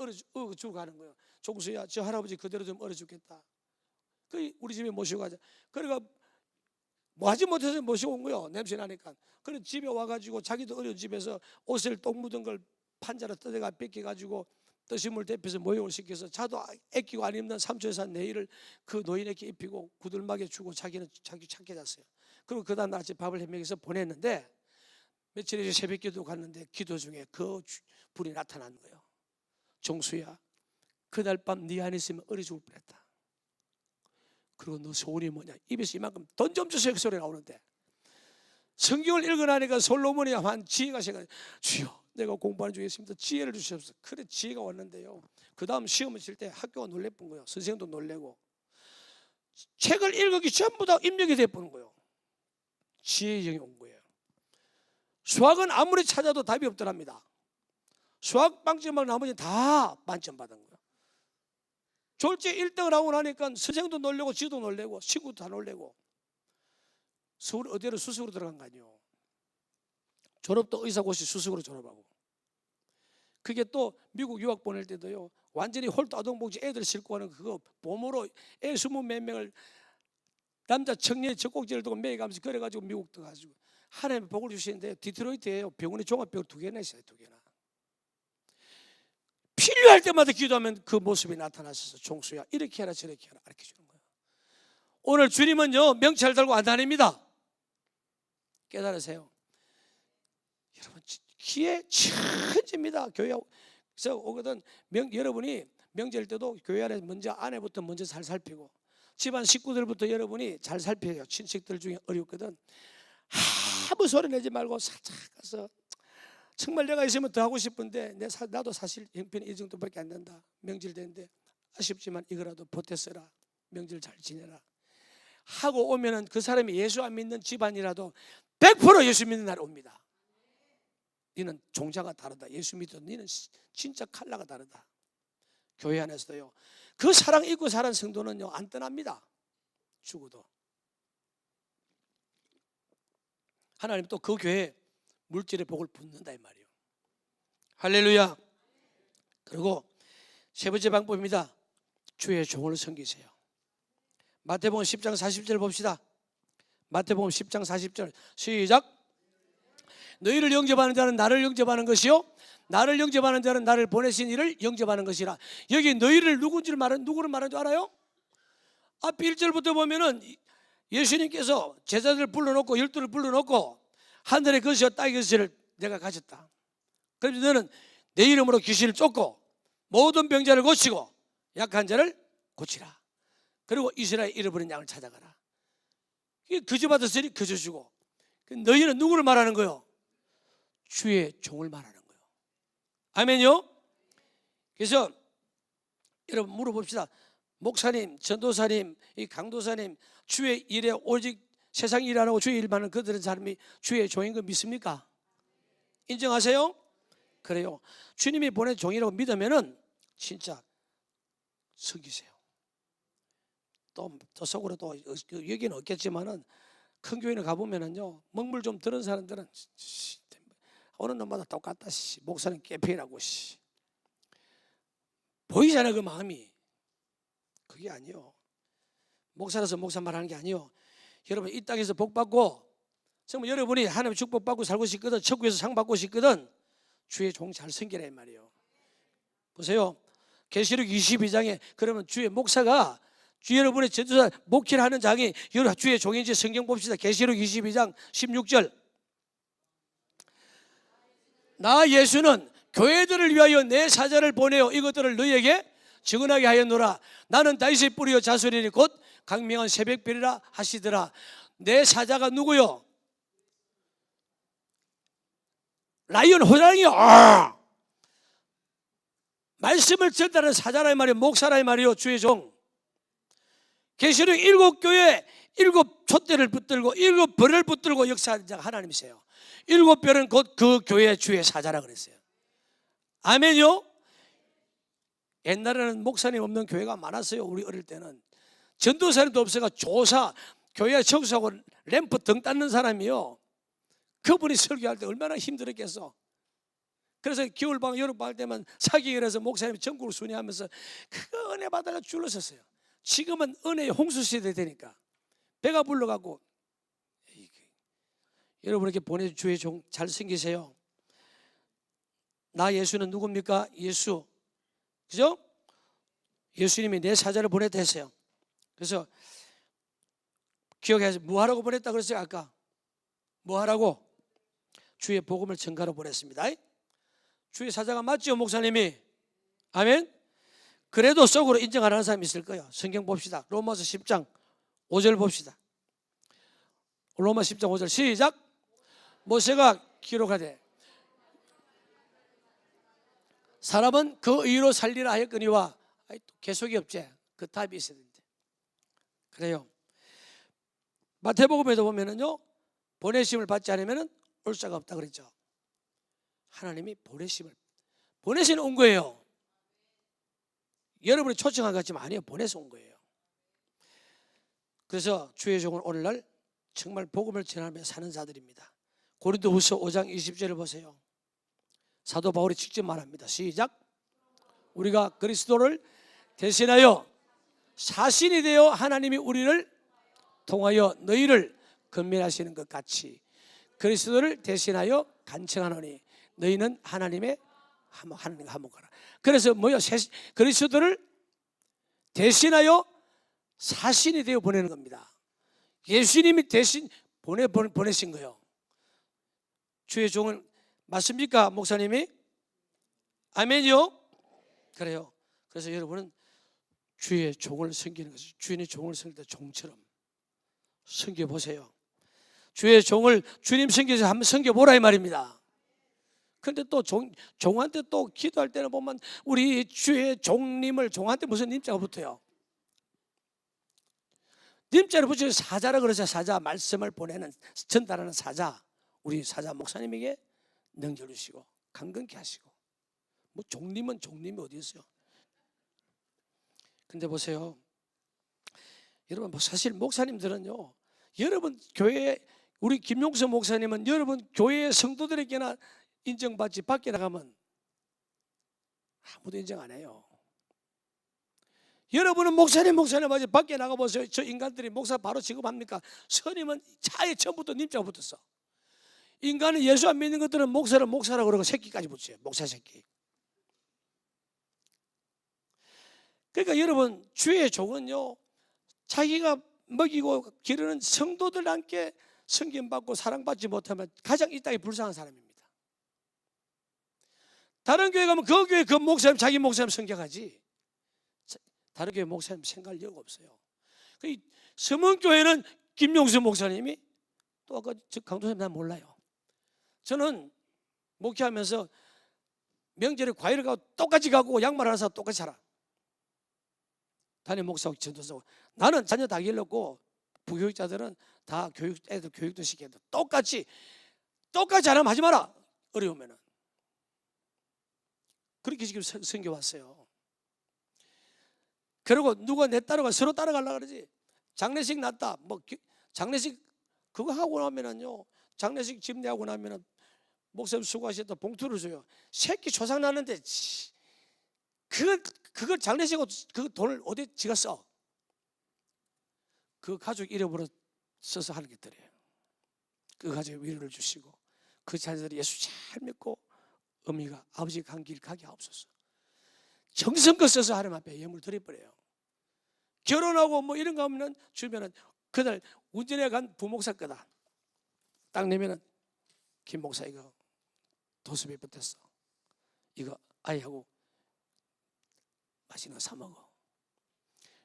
죽어 가는 거예요. 종수야 저 할아버지 그대로 좀 얼어 죽겠다. 그 우리 집에 모시고 가자. 그러니까 뭐 하지 못해서 모시고 온 거예요. 냄새 나니까. 그래 집에 와가지고 자기도 어려운 집에서 옷을 똥 묻은 걸 판자로 뜯어가 뺏겨가지고 뜨신물 대표해서 모욕을 시켜서 자도 애끼고 안 입는 삼촌산 내일을 그 노인에게 입히고 구들막에 주고 자기는 자기 찾게 잤어요. 그리고 그 다음 날 아침 밥을 해먹여서 보냈는데 며칠 뒤에 새벽 기도 갔는데 기도 중에 그 불이 나타난 거예요. 종수야 그날 밤 네 안에 있으면 얼어 죽을 뻔했다. 그리고 너 소원이 뭐냐 입에서 이만큼 돈 좀 주세요 그 소리 나오는데 성경을 읽어나니까 솔로몬이 한 지혜가 생각해 주여 내가 공부하는 중에 있습니다. 지혜를 주시옵소서. 그래 지혜가 왔는데요. 그 다음 시험을 칠 때 학교가 놀래본 거예요. 선생님도 놀래고 책을 읽기 전부 다 입력이 돼버린 거예요. 지혜의 영이 온 거예요. 수학은 아무리 찾아도 답이 없더랍니다. 수학 빵점만 나머지 다 만점 받은 거예요. 졸지 1등을 하고 나니까 선생도 놀래고 지도 놀래고 친구도 다 놀래고 서울 어디로 수석으로 들어간 거 아니에요. 졸업도 의사고시 수석으로 졸업하고 그게 또 미국 유학 보낼 때도요 완전히 홀도 아동복지 애들 싣고 가는 그거 봄으로 애 20몇 명을 남자 청년의 젖꼭지를 두고 매가면서 그래가지고 미국 들어가지고 하나님의 복을 주시는데 디트로이트에요 병원에 종합병원 2개나 있어요. 2개나 필요할 때마다 기도하면 그 모습이 나타나셔서 종수야 이렇게 해라 저렇게 해라 가르쳐 주는 거예요. 오늘 주님은요 명찰 달고 안 다닙니다. 깨달으세요. 여러분 기회 천지입니다. 교회에서 오거든 여러분이 명절 때도 교회 안에 먼저 아내부터 먼저 잘 살피고 집안 식구들부터 여러분이 잘 살펴요. 친척들 중에 어렵거든. 아무 소리 내지 말고 살짝 가서 정말 내가 있으면 더 하고 싶은데 나도 사실 형편이 이 정도밖에 안 된다. 명절 되는데 아쉽지만 이거라도 보태 써라. 명절 잘 지내라 하고 오면은 그 사람이 예수 안 믿는 집안이라도 100% 예수 믿는 날이 옵니다. 너는 종자가 다르다. 예수 믿어 너는 진짜 칼라가 다르다. 교회 안에서도요 그 사랑 잊고 사는 성도는요 안 떠납니다. 죽어도 하나님 또 그 교회에 물질의 복을 붓는다 이 말이에요. 할렐루야. 그리고 세 번째 방법입니다. 주의 종을 섬기세요. 마태복음 10장 40절 봅시다. 마태복음 10장 40절 시작. 너희를 영접하는 자는 나를 영접하는 것이요 나를 영접하는 자는 나를 보내신 이를 영접하는 것이라. 여기 너희를 누구를 말하는 줄 알아요? 앞 1절부터 보면은 예수님께서 제자들을 불러놓고 12를 불러놓고 하늘의 것이요 땅의 것을 내가 가졌다. 그래서 너는 내 이름으로 귀신을 쫓고 모든 병자를 고치고 약한 자를 고치라. 그리고 이스라엘 잃어버린 양을 찾아가라. 이게 거저받았으니 거저주고. 너희는 누구를 말하는 거요? 주의 종을 말하는 거예요. 아멘요? 그래서 여러분 물어봅시다. 목사님, 전도사님, 이 강도사님 주의 일에 오직 세상 일 안 하고 주의 일만 하는 그들은 사람이 주의 종인 거 믿습니까? 인정하세요? 그래요. 주님이 보낸 종이라고 믿으면은 진짜 섬기세요. 또 속으로 또 여기는 없겠지만은 큰 교회는 가보면은요 먹물 좀 들은 사람들은 오는 놈마다 똑같다. 목사는 깨패라고 보이잖아요. 그 마음이. 그게 아니요. 목사라서 목사 말하는 게 아니요. 여러분 이 땅에서 복 받고 정말 여러분이 하나님의 축복 받고 살고 싶거든, 천국에서 상 받고 싶거든, 주의 종 잘 섬기라 이 말이에요. 보세요. 계시록 22장에 그러면 주의 목사가 주 여러분의 전도사 목회를 하는 장이 여러분 주의 종인지 성경 봅시다. 계시록 22장 16절. 나 예수는 교회들을 위하여 내 사자를 보내어 이것들을 너희에게 증언하게 하였노라. 나는 다윗의 뿌리요 자손이니 곧 강명한 새벽별이라 하시더라. 내 사자가 누구요? 라이언 호랑이요. 말씀을 전달하는 사자라 이 말이요, 목사라 이 말이요, 주의 종. 계시록 7교회 7촛대를 붙들고 7별을 붙들고 역사하는 자가 하나님이세요. 7별은 곧 그 교회 주의 사자라 그랬어요. 아멘요. 옛날에는 목사님 없는 교회가 많았어요. 우리 어릴 때는 전도사님도 없어가 조사, 교회 청소하고 램프 등 닦는 사람이요, 그분이 설교할 때 얼마나 힘들었겠어. 그래서 겨울방학 여름방학 때만 사기일해서 목사님이 전국을 순회하면서 그거 은혜 받으려 줄로 섰어요. 지금은 은혜의 홍수시대 되니까 배가 불러가고. 여러분에게 보내준 주의 종 잘 섬기세요. 나 예수는 누굽니까? 예수, 그죠? 예수님이 내 사자를 보냈다 했어요. 그래서 기억해서 뭐 하라고 보냈다 그랬어요? 아까 뭐 하라고? 주의 복음을 전가로 보냈습니다. 주의 사자가 맞죠, 목사님이? 아멘. 그래도 속으로 인정 안 하는 사람이 있을 거예요. 성경 봅시다. 로마서 10장 5절 봅시다. 로마 10장 5절 시작. 모세가 기록하되 사람은 그 의로 살리라 하였거니와. 계속이 없지. 그 답이 있어야 되는데. 그래요. 마태복음에도 보면은요, 보내심을 받지 않으면은 올 자가 없다 그랬죠. 하나님이 보내시는 온 거예요. 여러분이 초청한 것 같지만 아니에요. 보내서 온 거예요. 그래서 주의 종은 오늘날 정말 복음을 전하며 사는 자들입니다. 고린도후서 5장 20절을 보세요. 사도 바울이 직접 말합니다. 시작. 우리가 그리스도를 대신하여 사신이 되어 하나님이 우리를 통하여 너희를 건면하시는 것 같이 그리스도를 대신하여 간청하노니 너희는 하나님의 하는 거 한번 가라. 그래서 뭐요? 그리스도를 대신하여 사신이 되어 보내는 겁니다. 예수님이 대신 보내신 거예요. 주의 종은 맞습니까, 목사님이? 아멘이요? 그래요. 그래서 여러분은 주의 종을 섬기는 것이, 주인의 종을 섬길 때 종처럼 섬겨보세요. 주의 종을 주님 섬기면서 한번 섬겨보라 이 말입니다. 근데 또 종한테 또 기도할 때는 보면 우리 주의 종님을, 종한테 무슨 님자가 붙어요? 님자를 붙여서 사자라 그러죠. 사자, 말씀을 보내는, 전달하는 사자. 우리 사자 목사님에게 능력 주시고 강건케 하시고, 뭐 종님은 종님이 어디 있어요? 근데 보세요, 여러분, 사실 목사님들은요, 여러분 교회, 우리 김용서 목사님은 여러분 교회의 성도들에게나 인정받지, 밖에 나가면 아무도 인정 안 해요. 여러분은 목사님 하지, 밖에 나가보세요. 저 인간들이 목사 바로 취급합니까? 스님은 차에 처음부터 님자가 붙었어. 인간은 예수 안 믿는 것들은 목사라고 그러고 새끼까지 붙여요. 목사 새끼. 그러니까 여러분, 주의 종은요, 자기가 먹이고 기르는 성도들 함께 섬김받고 사랑받지 못하면 가장 이 땅에 불쌍한 사람입니다. 다른 교회 가면 그 교회 그 목사님, 자기 목사님 섬겨가지, 다른 교회 목사님 생각할 여유가 없어요. 서문교회는 김용수 목사님이, 또 아까 강도사님 난 몰라요. 저는 목회하면서 명절에 과일을 가고 똑같이 가고 양말 하나 사고 똑같이 살아. 담임 목사하고 전도사하고. 나는 자녀 다 길렀고 부교육자들은 다 애들 교육도 시켜야 돼. 똑같이 안 하면 하지 마라. 어려우면은. 그렇게 지금 섬겨왔어요. 그리고 누가 내 따라가 서로 따라가려고 그러지. 장례식 났다, 뭐 장례식 그거 하고 나면은요, 장례식 집례하고 나면은 목사님 수고하셨다 봉투를 줘요. 새끼 조상 나는데 그걸 장례식으로 그 돈을 어디 지가 써? 그 가족 이름으로 써서 하는 게 더래요. 그 가족에 위로를 주시고 그 자녀들이 예수 잘 믿고 어미가 아버지 간 길 가게 하옵소서. 정성껏 써서 하나님 앞에 예물 드려버려요. 결혼하고 뭐 이런 거 하면은 주면은 그날 운전해 간 부목사 거다. 딱 내면은 김 목사 이거 도수비 붙었어. 이거 아이하고 맛있는 거 사 먹어.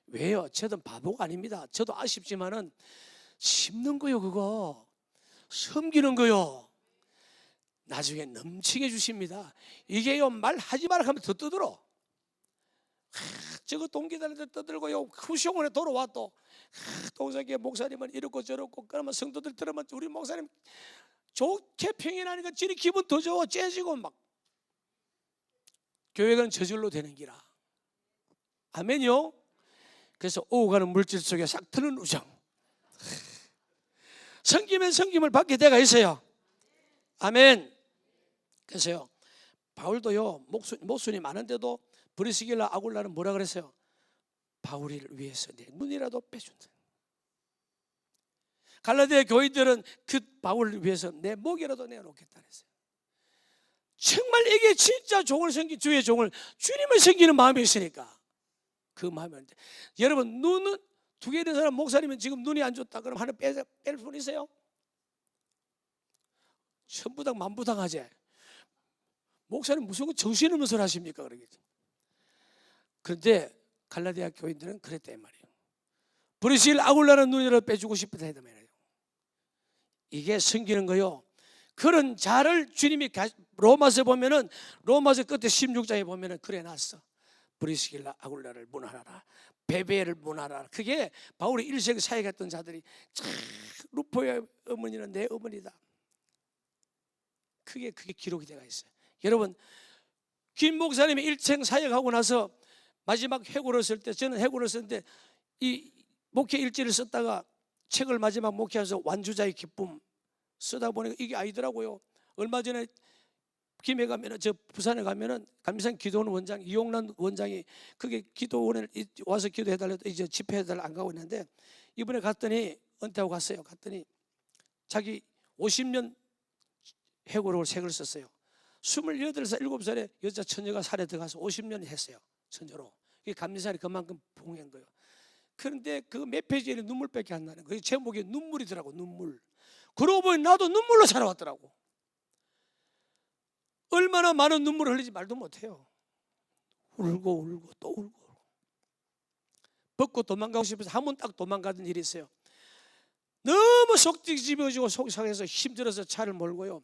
왜요? 저도 바보가 아닙니다. 저도 아쉽지만은 심는 거요, 그거 섬기는 거요. 나중에 넘치게 주십니다. 이게요, 말하지 마라 하면 더 떠들어. 저거 동기들한테 떠들고요, 후시원에 돌아와 또 동석이 목사님은 이렇고 저렇고. 그러면 성도들 들으면 우리 목사님 좋게 평인하니까 지리 기분 더 좋아. 째지고 막. 교회는 저절로 되는 기라. 아멘요. 그래서 오고 가는 물질 속에 싹 트는 우정. 섬기면 섬김을 받게 돼가 있어요. 아멘. 그래서요, 바울도요, 모순이 많은데도 브리스길라 아굴라는 뭐라 그랬어요? 바울이를 위해서 내 눈이라도 빼준다. 갈라디아 교인들은 그 바울을 위해서 내 목이라도 내놓겠다 그랬어요. 정말 이게 진짜 종을 섬기, 주의 종을, 주님을 섬기는 마음이 있으니까 그 마음이 있는데, 여러분 눈은 두 개 있는 사람, 목사님은 지금 눈이 안 좋다 그럼 하나 뺄 분 있어요? 천부당 만부당 하지. 목사님 무슨 정신없는 소리 하십니까? 그러겠지. 그런데 갈라디아 교인들은 그랬다 이 말이에요. 브리스길 아굴라는 눈이라도 빼주고 싶다 했단 말이에요. 이게 섬기는 거요. 그런 자를 주님이 로마서 보면은, 로마서 끝에 16장에 보면은 그래 놨어. 브리스길라 아굴라를 문하라, 베베를 문하라. 그게 바울이 1세기 사역했던 자들이, 루포의 어머니는 내 어머니다. 그게 기록이 되어 있어요. 여러분, 김 목사님이 1생 사역하고 나서 마지막 해고를 쓸 때, 저는 해고를 썼는데 이 목회 일지를 썼다가 책을 마지막 목회하면서 완주자의 기쁨 쓰다 보니까 이게 아니더라고요. 얼마 전에 김해 가면은, 저 부산에 가면은 감리산 기도원 원장 이용란 원장이 그게 기도원에 와서 기도해달라도 이제 집회해달라 안 가고 있는데, 이번에 갔더니 은퇴하고 갔어요. 갔더니 자기 50년 해고록을 책을 썼어요. 28살, 7살에 여자 처녀가 산에 들어가서 50년 했어요. 처녀로. 이게 감리산이 그만큼 봉한 거예요. 그런데 그 몇 페이지에 눈물밖에 안 나는 거예요. 제목이 눈물이더라고. 눈물. 그러고 보니 나도 눈물로 살아왔더라고. 얼마나 많은 눈물을 흘리지 말도 못해요. 울고 울고 또 울고 벗고 도망가고 싶어서 한 번 딱 도망가던 일이 있어요. 너무 속 뒤집어지고 속이 상해서 힘들어서 차를 몰고요,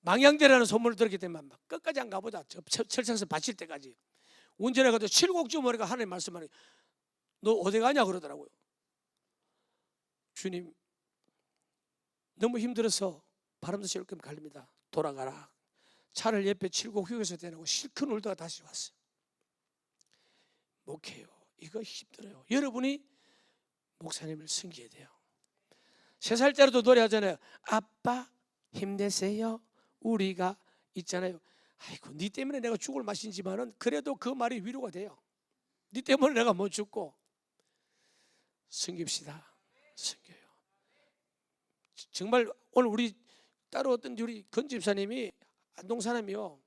망향대라는 소문을 들었기 때문에 막 끝까지 안 가보자. 철창에서 받칠 때까지 운전해가지고 7곡쯤 오니까 하나님 말씀하니 너 어디 가냐 그러더라고요. 주님 너무 힘들어서 바람도 쐴 겸 갈립니다. 돌아가라. 차를 옆에 7곡 휴게소에 대놓고 실컷 울다가 다시 왔어요. 목회요, 이거 힘들어요. 여러분이 목사님을 섬겨야 돼요. 3살짜리도 노래하잖아요. 아빠 힘내세요 우리가 있잖아요. 아이고 니 때문에 내가 죽을 맛이지만은 그래도 그 말이 위로가 돼요. 니 때문에 내가 못 죽고. 섬깁시다. 섬겨요. 정말 오늘 우리 따로 어떤 우리 건 집사님이 안동 사람이요,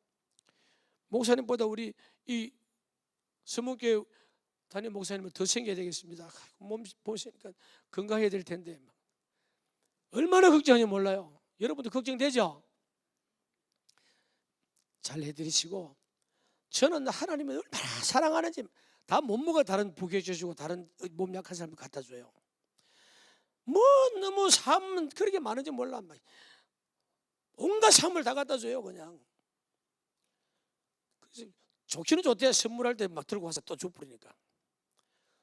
목사님보다 우리 이 서문교회 담임 목사님을 더 챙겨야 되겠습니다. 몸 보시니까 건강해야 될 텐데 얼마나 걱정하는지 몰라요. 여러분도 걱정되죠? 잘 해드리시고, 저는 하나님을 얼마나 사랑하는지 다 몸무게가 다른 부교해주시고 다른 몸 약한 사람을 갖다 줘요. 뭐 너무 삶은 그렇게 많은지 몰라. 온갖 삶을 다 갖다 줘요. 그냥 그래서 좋기는 좋대. 선물할 때 막 들고 와서 또 줘버리니까.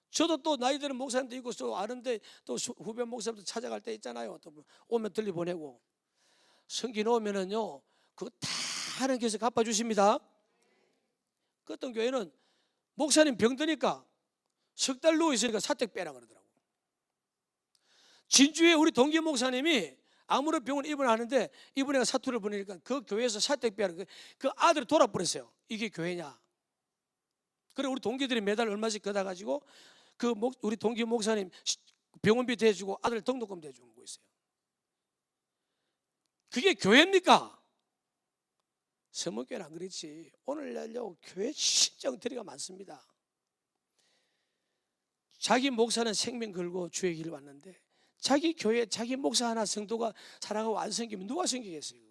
저도 또 나이 드는 목사님도 있고 또 아는데 또 후배 목사님도 찾아갈 때 있잖아요. 또 오면 들리 보내고. 성기 놓으면은요 그거 다 하나님께서 갚아주십니다. 그 어떤 교회는 목사님 병드니까 석 달 누워 있으니까 사택 빼라 그러더라고. 진주에 우리 동기 목사님이 아무런 병을 입원하는데 이번에 사투를 보내니까 그 교회에서 사택 빼라. 그 아들이 돌아버렸어요. 이게 교회냐? 그래 우리 동기들이 매달 얼마씩 걷어가지고 그 우리 동기 목사님 병원비 대주고 아들 등록금 대주는 거 있어요. 그게 교회입니까? 서문교회는 안 그렇지. 오늘날요 교회 진짜 엉터리가 많습니다. 자기 목사는 생명 걸고 주의 길을 왔는데 자기 교회 자기 목사 하나 성도가 살아가고 안 섬기면 누가 섬기겠어요?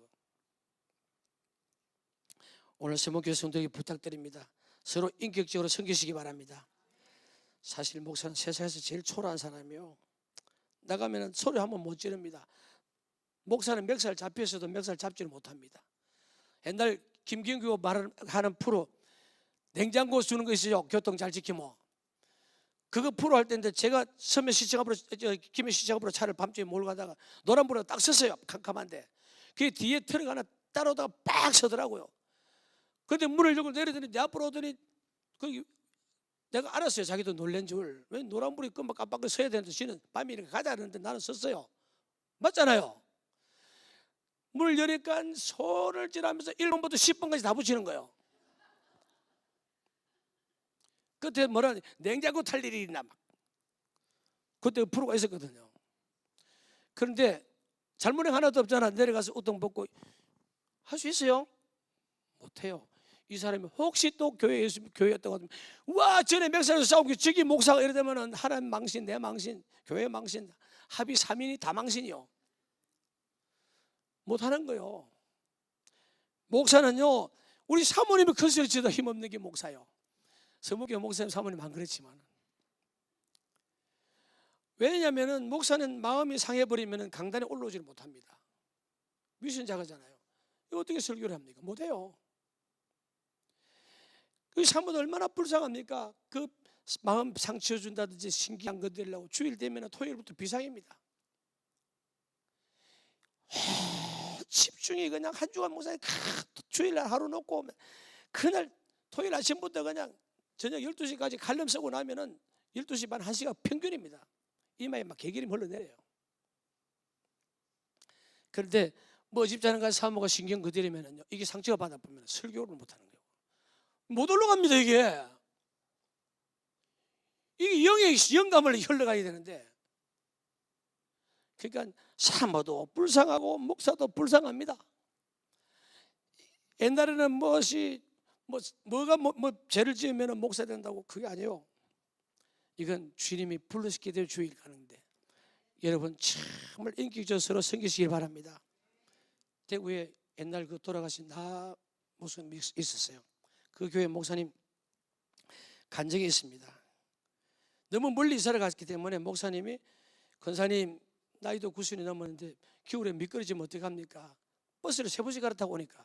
오늘 서문교회 성도에게 부탁드립니다. 서로 인격적으로 섬기시기 바랍니다. 사실 목사는 세상에서 제일 초라한 사람이요, 나가면 소리 한번 못 지릅니다. 목사는 멱살 잡혀서도 멱살 잡지를 못합니다. 옛날 김경규가 말하는 프로 냉장고 주는 거 있어요. 교통 잘 지키면 그거 프로 할 때인데 제가 서면 시청 앞으로 김해 시청 앞으로 차를 밤중에 몰고 가다가 노란불에 딱 섰어요. 캄캄한데 그 뒤에 트럭 하나 따라오다가 빡 서더라고요. 그런데 문을 열고 내리더니 내 앞으로 오더니 그 내가 알았어요. 자기도 놀란 줄. 왜 노란불이 깜빡깜빡 서야 되는데 지는 밤이 이렇게 가자 그러는데 나는 섰어요. 맞잖아요. 문을 여니까 손을 찌르면서 1번부터 10번까지 다 붙이는 거예요. 그때 뭐라 냉장고 탈 일이 있나 막. 그때 프로가 있었거든요. 그런데 잘못한 하나도 없잖아. 내려가서 우통 벗고 할 수 있어요? 못해요. 이 사람이 혹시 또 교회였다고 하면 와 전에 멱살에서 싸우고 저기 목사가 이러다면 하나님 망신 내 망신 교회 망신 합의 3인이 다 망신이요. 못하는 거요. 목사는요 우리 사모님이 큰 소리 치다 힘없는 게 목사요. 서문교회 목사님 사모님 안 그렇지만 왜냐하면 목사는 마음이 상해버리면 강단에 올라오지를 못합니다. 미신자가잖아요. 이거 어떻게 설교를 합니까? 못해요. 그 사모도 얼마나 불쌍합니까? 그 마음 상처 준다든지 신기한 것 되려고 주일 되면 토요일부터 비상입니다. 집중이 그냥 한 주간 목사님 주일날 하루 놓고 오면 그날 토요일 아침부터 그냥 저녁 12시까지 칼럼 쓰고 나면은 12시 반 1시가 평균입니다. 이마에 막 개기름이 흘러내려요. 그런데 뭐 집사람 가서 사모가 신경 그대로면은요 이게 상처가 받아보면 설교를 못하는 거예요. 못 올라갑니다. 이게 영의 영감을 흘러가야 되는데, 그러니까 사모도 불쌍하고 목사도 불쌍합니다. 옛날에는 뭐가 죄를 지으면 목사 된다고, 그게 아니에요. 이건 주님이 불러시게 될 주일 가는데, 여러분 정말 인격적으로 서로 섬기시길 바랍니다. 대구에 옛날 그 돌아가신 나 목사님 있었어요. 그 교회 목사님 간증이 있습니다. 너무 멀리 이사를 갔기 때문에 목사님이, 권사님 나이도 90이 넘었는데 겨울에 미끄러지면 어떡합니까? 버스를 3번씩 갈아타고 오니까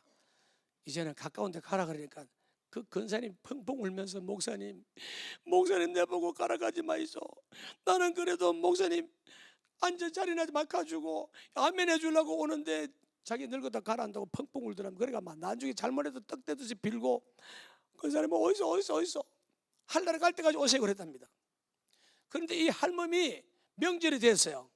이제는 가까운 데 가라 그러니까 그 권사님 펑펑 울면서, 목사님 내보고 가라가지 마이소. 나는 그래도 목사님 앉은 자리나 바꿔주고 아멘 해주려고 오는데 자기 늙었다 가라한다고 펑펑 울더라면, 그러니까 막 나중에 잘못해도 떡대듯이 빌고 그 사람이 어디서 한나라 갈 때까지 오세요 그랬답니다. 그런데 이 할멈이 명절이 됐어요.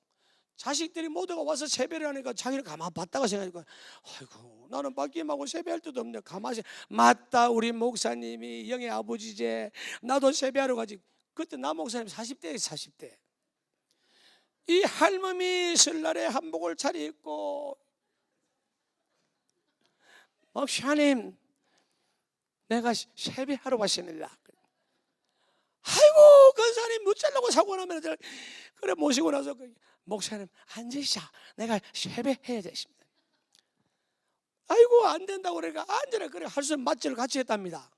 자식들이 모두가 와서 세배를 하니까 자기를 가만 봤다가 생각하니까, 아이고 나는 밖에하고 세배할 때도 없네. 가만히, 맞다 우리 목사님이 영의 아버지제, 나도 세배하러 가지. 그때 나 목사님 40대에 40대. 이 할멈이 설날에 한복을 차려입고, 목사님 내가 세배하러 왔습니다. 아이고 권사님 묻자려고 사고 나면 그래 모시고 나서, 목사님 앉으시자, 내가 세배해야 되십니다. 아이고 안 된다고 그러니까 앉으라, 그래 할 수 있는 맞절을 같이 했답니다.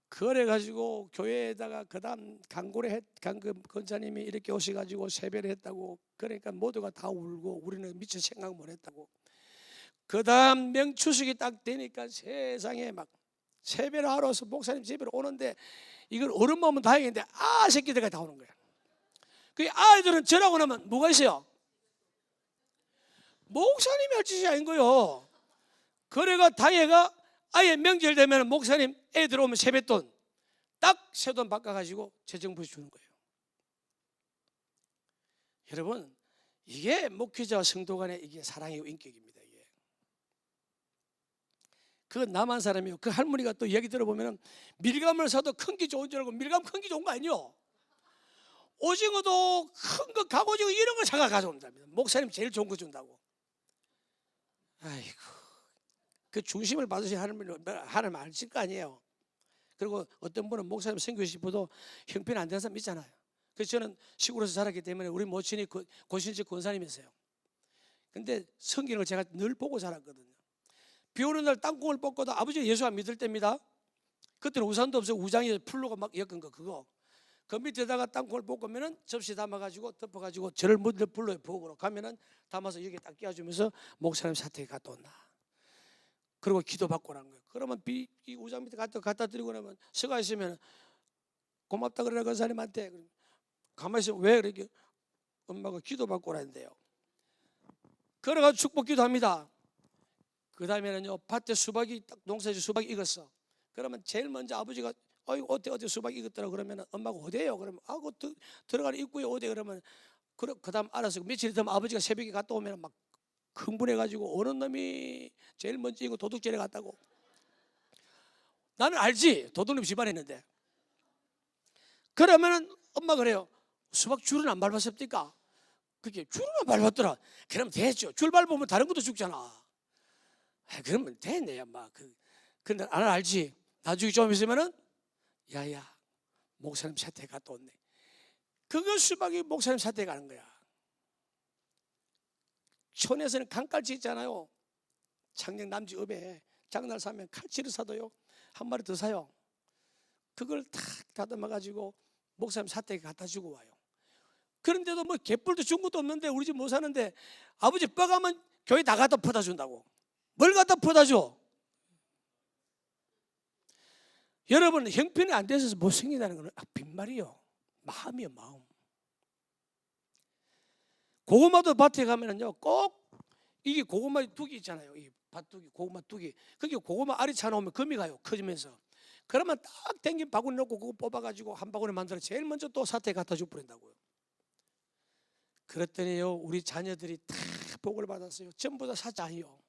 그래가지고 교회에다가 그 다음 강구를 강금 권사님이 이렇게 오셔가지고 세배를 했다고, 그러니까 모두가 다 울고 우리는 미처 생각 못 했다고. 그 다음 명추석이 딱 되니까 세상에 막 세배를 하러 와서 목사님 집으로 오는데, 이걸 어른만 오면 다행인데 새끼들까지 다 오는 거야. 그 아이들은 전하고 나면 뭐가 있어요? 목사님이 할 짓이 아닌 거요. 그래가 다혜가 아예 명절 되면 목사님 애들 오면 세뱃돈 딱 새 돈 바꿔가지고 재정부에 주는 거예요. 여러분 이게 목회자와 성도 간의 이게 사랑이고 인격입니다. 이게 그 남한 사람이요. 그 할머니가 또 얘기 들어보면 밀감을 사도 큰 게 좋은 줄 알고 밀감 큰 게 좋은 거 아니요. 오징어도 큰 거, 갑오징어 이런 걸 사가 가져온답니다. 목사님 제일 좋은 거 준다고. 아이고, 그 중심을 받으신 하나님 아실 거 아니에요. 그리고 어떤 분은 목사님 선교하고 싶어도 형편 안 되는 사람 있잖아요. 그래서 저는 시골에서 자랐기 때문에 우리 모친이 고신집 권사님이었어요. 근데 성경을 제가 늘 보고 자랐거든요. 비 오는 날 땅콩을 뽑고도 아버지가 예수 안 믿을 때입니다. 그때는 우산도 없어요. 우장에 풀로가 막 엮은 거 그거. 그 밑에다가 땅콩을 볶으면은 접시 담아가지고 덮어가지고 저를 묻을 불로에 부엌으로 가면은 담아서 여기 딱 끼워주면서 목사님 사택에 갖다 온다. 그리고 기도받고 오라는 거예요. 그러면 이 우장 밑에 갖다 드리고 나면 서가 있으면 고맙다 그러라 권사님한테. 가만히 있으면 왜 그렇게 엄마가 기도받고 오라는데요. 그래가지고 축복 기도합니다. 그 다음에는요 밭에 수박이 딱 농사지 수박이 익었어. 그러면 제일 먼저 아버지가 어때 수박 익었더라 그러면 엄마가 어디에요? 그러면 그 들어가는 입구에 어디? 그러면 그 다음 알아서 며칠 있으면 아버지가 새벽에 갔다 오면 막 흥분해가지고 어느 놈이 제일 먼저 이거 도둑질해 갔다고. 나는 알지 도둑놈 집안에 있는데. 그러면은 엄마가 그래요. 수박 줄은 안 밟았습니까? 그게 줄은 안 밟았더라. 그럼 됐죠. 줄 밟으면 다른 것도 죽잖아. 그러면 됐네 엄마. 근데 나는 알지. 나중에 좀 있으면은 야야 목사님 사택에 갔다 왔네. 그거 수박이 목사님 사택에 가는 거야. 촌에서는 강칼치 있잖아요. 창녕 남지읍에 장날 사면 칼치를 사도요 한 마리 더 사요. 그걸 탁 다듬어 가지고 목사님 사택에 갖다 주고 와요. 그런데도 뭐 갯불도 준 것도 없는데 우리 집 못 사는데 아버지 뻐가면 교회 다 갖다 퍼다 준다고. 뭘 갖다 퍼다 줘? 여러분 형편이 안 돼서 못 생긴다는 건 빈말이요. 마음이요 마음. 고구마도 밭에 가면은요 꼭 이게 고구마 둑이 있잖아요. 이 밭둑이 고구마 둑이. 그게 고구마 알이 차놓으면 금이 가요. 커지면서. 그러면 딱 땡긴 바구니 넣고 그거 뽑아가지고 한 바구니 만들어 제일 먼저 또 사태에 갖다 줘 버린다고요. 그랬더니요 우리 자녀들이 다 복을 받았어요. 전부 다 사자예요.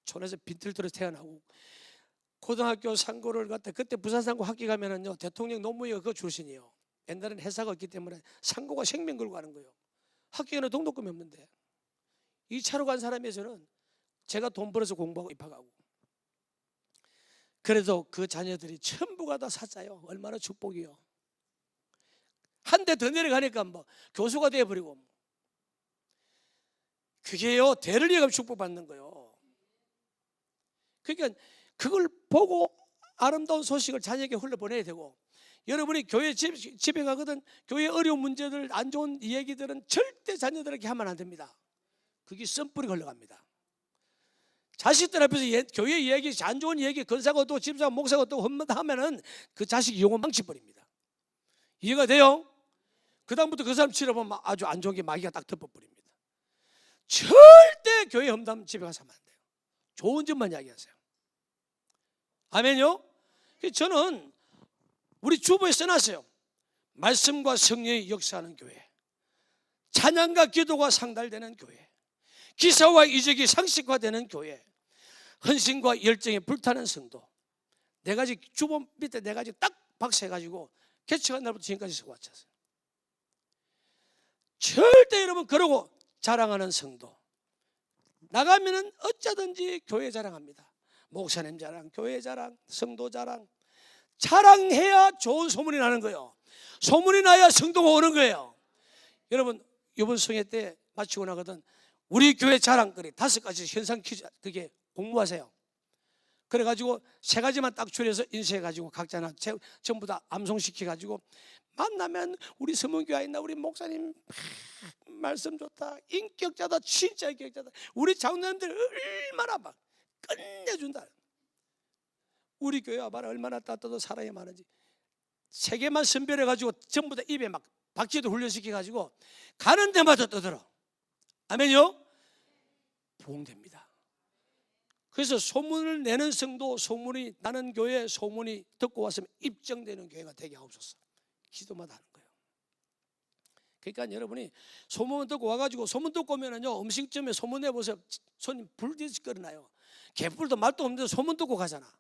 촌에서 빈틀들어 태어나고 고등학교 상고를 갔다. 그때 부산상고 학교 가면은요 대통령 노무현이 그 출신이에요. 옛날에는 회사가 없기 때문에 상고가 생명 걸고 가는 거예요. 학교에는 등록금이 없는데 2차로 간 사람에서는 제가 돈 벌어서 공부하고 입학하고. 그래도 그 자녀들이 전부가 다 사자요. 얼마나 축복이요. 한 대 더 내려가니까 뭐 교수가 되어버리고. 그게요, 대를 이어가면 축복받는 거요. 그러니까 그걸 보고 아름다운 소식을 자녀에게 흘려보내야 되고, 여러분이 교회 집에 가거든 교회 어려운 문제들, 안 좋은 얘기들은 절대 자녀들에게 하면 안 됩니다. 그게 썸뿌리 흘러갑니다. 자식들 앞에서 교회 이야기, 안 좋은 얘기, 건사고 또 집사고 목사고 또 하면은 그 자식이 영혼 망쳐버립니다. 이해가 돼요? 그 다음부터 그 사람 치러보면 아주 안 좋은 게 마귀가 딱 덮어버립니다. 절대 교회 험담 집에 가서 하면 안 돼요. 좋은 점만 이야기하세요. 아멘요? 저는 우리 주보에 써놨어요. 말씀과 성령의 역사하는 교회, 찬양과 기도가 상달되는 교회, 기사와 이적이 상식화되는 교회, 헌신과 열정에 불타는 성도. 네 가지, 주보 밑에 네 가지 딱 박스해가지고 개척한 날부터 지금까지 써왔잖아요. 절대 여러분 그러고 자랑하는 성도, 나가면은 어쩌든지 교회 자랑합니다. 목사님 자랑, 교회 자랑, 성도 자랑. 자랑해야 좋은 소문이 나는 거예요. 소문이 나야 성도가 오는 거예요. 여러분 이번 성회 때 마치고 나거든 우리 교회 자랑거리 5가지 현상 퀴즈 그게 공부하세요. 그래가지고 3가지만 딱 줄여서 인쇄해가지고 각자나 전부 다 암송시켜가지고 만나면 우리 서문교회 있나 우리 목사님 말씀 좋다, 인격자다, 진짜 인격자다, 우리 장로님들 얼마나 막 끝내준다. 우리 교회 와봐라 얼마나 따뜻하고 사랑이 많은지. 3개만 선별해가지고 전부 다 입에 막 박쥐도 훈련시켜가지고 가는 데마다 떠들어. 아멘요? 부흥됩니다. 그래서 소문을 내는 성도, 소문이 나는 교회, 소문이 듣고 왔으면 입증되는 교회가 되게 하옵소서. 기도마다 하는 거예요. 그러니까 여러분이 소문 듣고 와가지고, 소문 듣고 오면은요 음식점에 소문 내보세요. 손님 불듯이 끓어나요. 개뿔도 말도 없는데 소문 듣고 가잖아.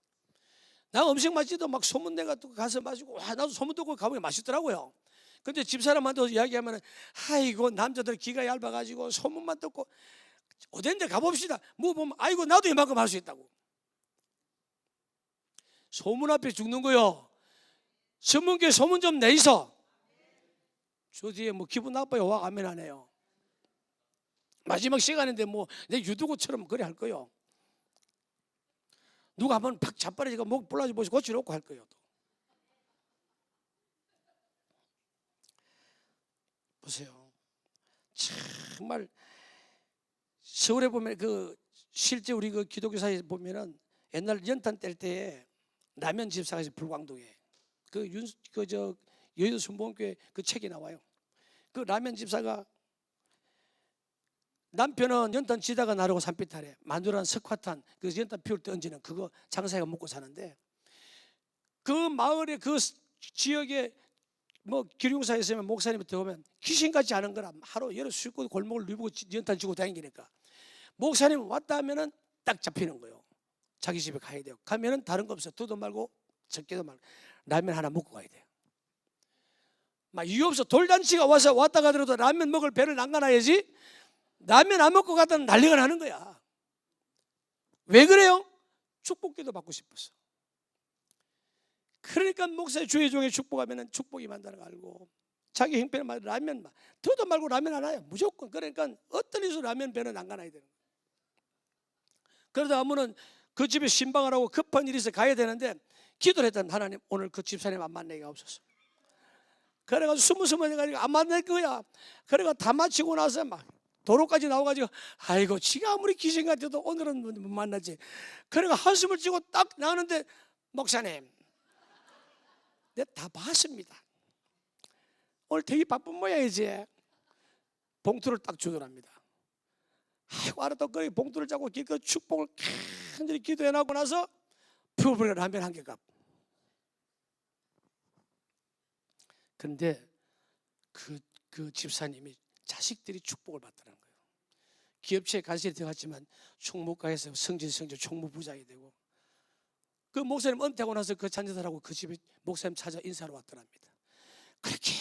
나 음식 맛있도 막 소문 내가지고 가서 마시고, 와 나도 소문 듣고 가보니 맛있더라고요. 근데 집사람한테 이야기하면 아이고 남자들 기가 얇아가지고 소문만 듣고 어딘데 가봅시다. 뭐 보면 아이고 나도 이만큼 할 수 있다고. 소문 앞에 죽는 거요. 전문교회 소문 좀 내이소. 저 뒤에 뭐 기분 나빠요. 와 아멘 안 해요. 마지막 시간인데 뭐 내 유두고처럼 그래 할 거요. 누가 한번 팍 자빠지고 목 불러지 보시 고치놓고 할 거예요. 또. 보세요. 정말 서울에 보면 그 실제 우리 그 기독교사에 보면은 옛날 연탄 뗄 때에 라면 집사가 있어요. 불광동에 여의도 순복음교회 그 책이 나와요. 그 라면 집사가 남편은 연탄 지다가 나르고 산비탈에 마누라는 석화탄 그 연탄 피울 때 얹는 그거 장사해가 먹고 사는데, 그 마을에 그 지역에 뭐 기룡사에 있으면 목사님이 들어오면 귀신같이 하는 거라 하루 여러 수고 골목을 누비고 연탄 쥐고 다니니까 목사님 왔다 하면은 딱 잡히는 거예요. 자기 집에 가야 돼요. 가면은 다른 거 없어. 두도 말고 적게도 말고 라면 하나 먹고 가야 돼요. 막 이유 없어. 돌잔치가 와서 왔다 가더라도 라면 먹을 배를 남겨놔야지. 라면 안 먹고 가다는 난리가 나는 거야. 왜 그래요? 축복기도 받고 싶었어. 그러니까 목사의 주의 종에 축복하면 축복이 만다는 걸 알고 자기 형편에 맞는 라면 더도 말고 라면 하나요. 무조건. 그러니까 어떤 일로 라면 배는 안 가놔야 되는 거야. 그러다 하면은 그 집에 신방을 하고 급한 일이 있어 가야 되는데 기도를 했던 하나님 오늘 그 집사님 안 만나게 하옵소서. 그래가지고 스무스무해가지고 안 만날 거야. 그래가 다 마치고 나서 막 도로까지 나와가지고 아이고 지가 아무리 귀신 같아도 오늘은 못 만나지. 그래가 한숨을 쉬고 딱 나오는데 목사님 내가 다 봤습니다. 오늘 되게 바쁜 모양이지. 봉투를 딱 주더랍니다. 아이고 알았다고 봉투를 잡고 그 축복을 간절히 기도해놓고 나서 푸르르 라면 한 개 값. 그런데 그 집사님이 자식들이 축복을 받더라는 거예요. 기업체에 간신히 들어갔지만 총무과에서 성진 총무부장이 되고, 그 목사님 은퇴하고 나서 그 자녀들하고 그 집에 목사님 찾아 인사하러 왔더랍니다. 그렇게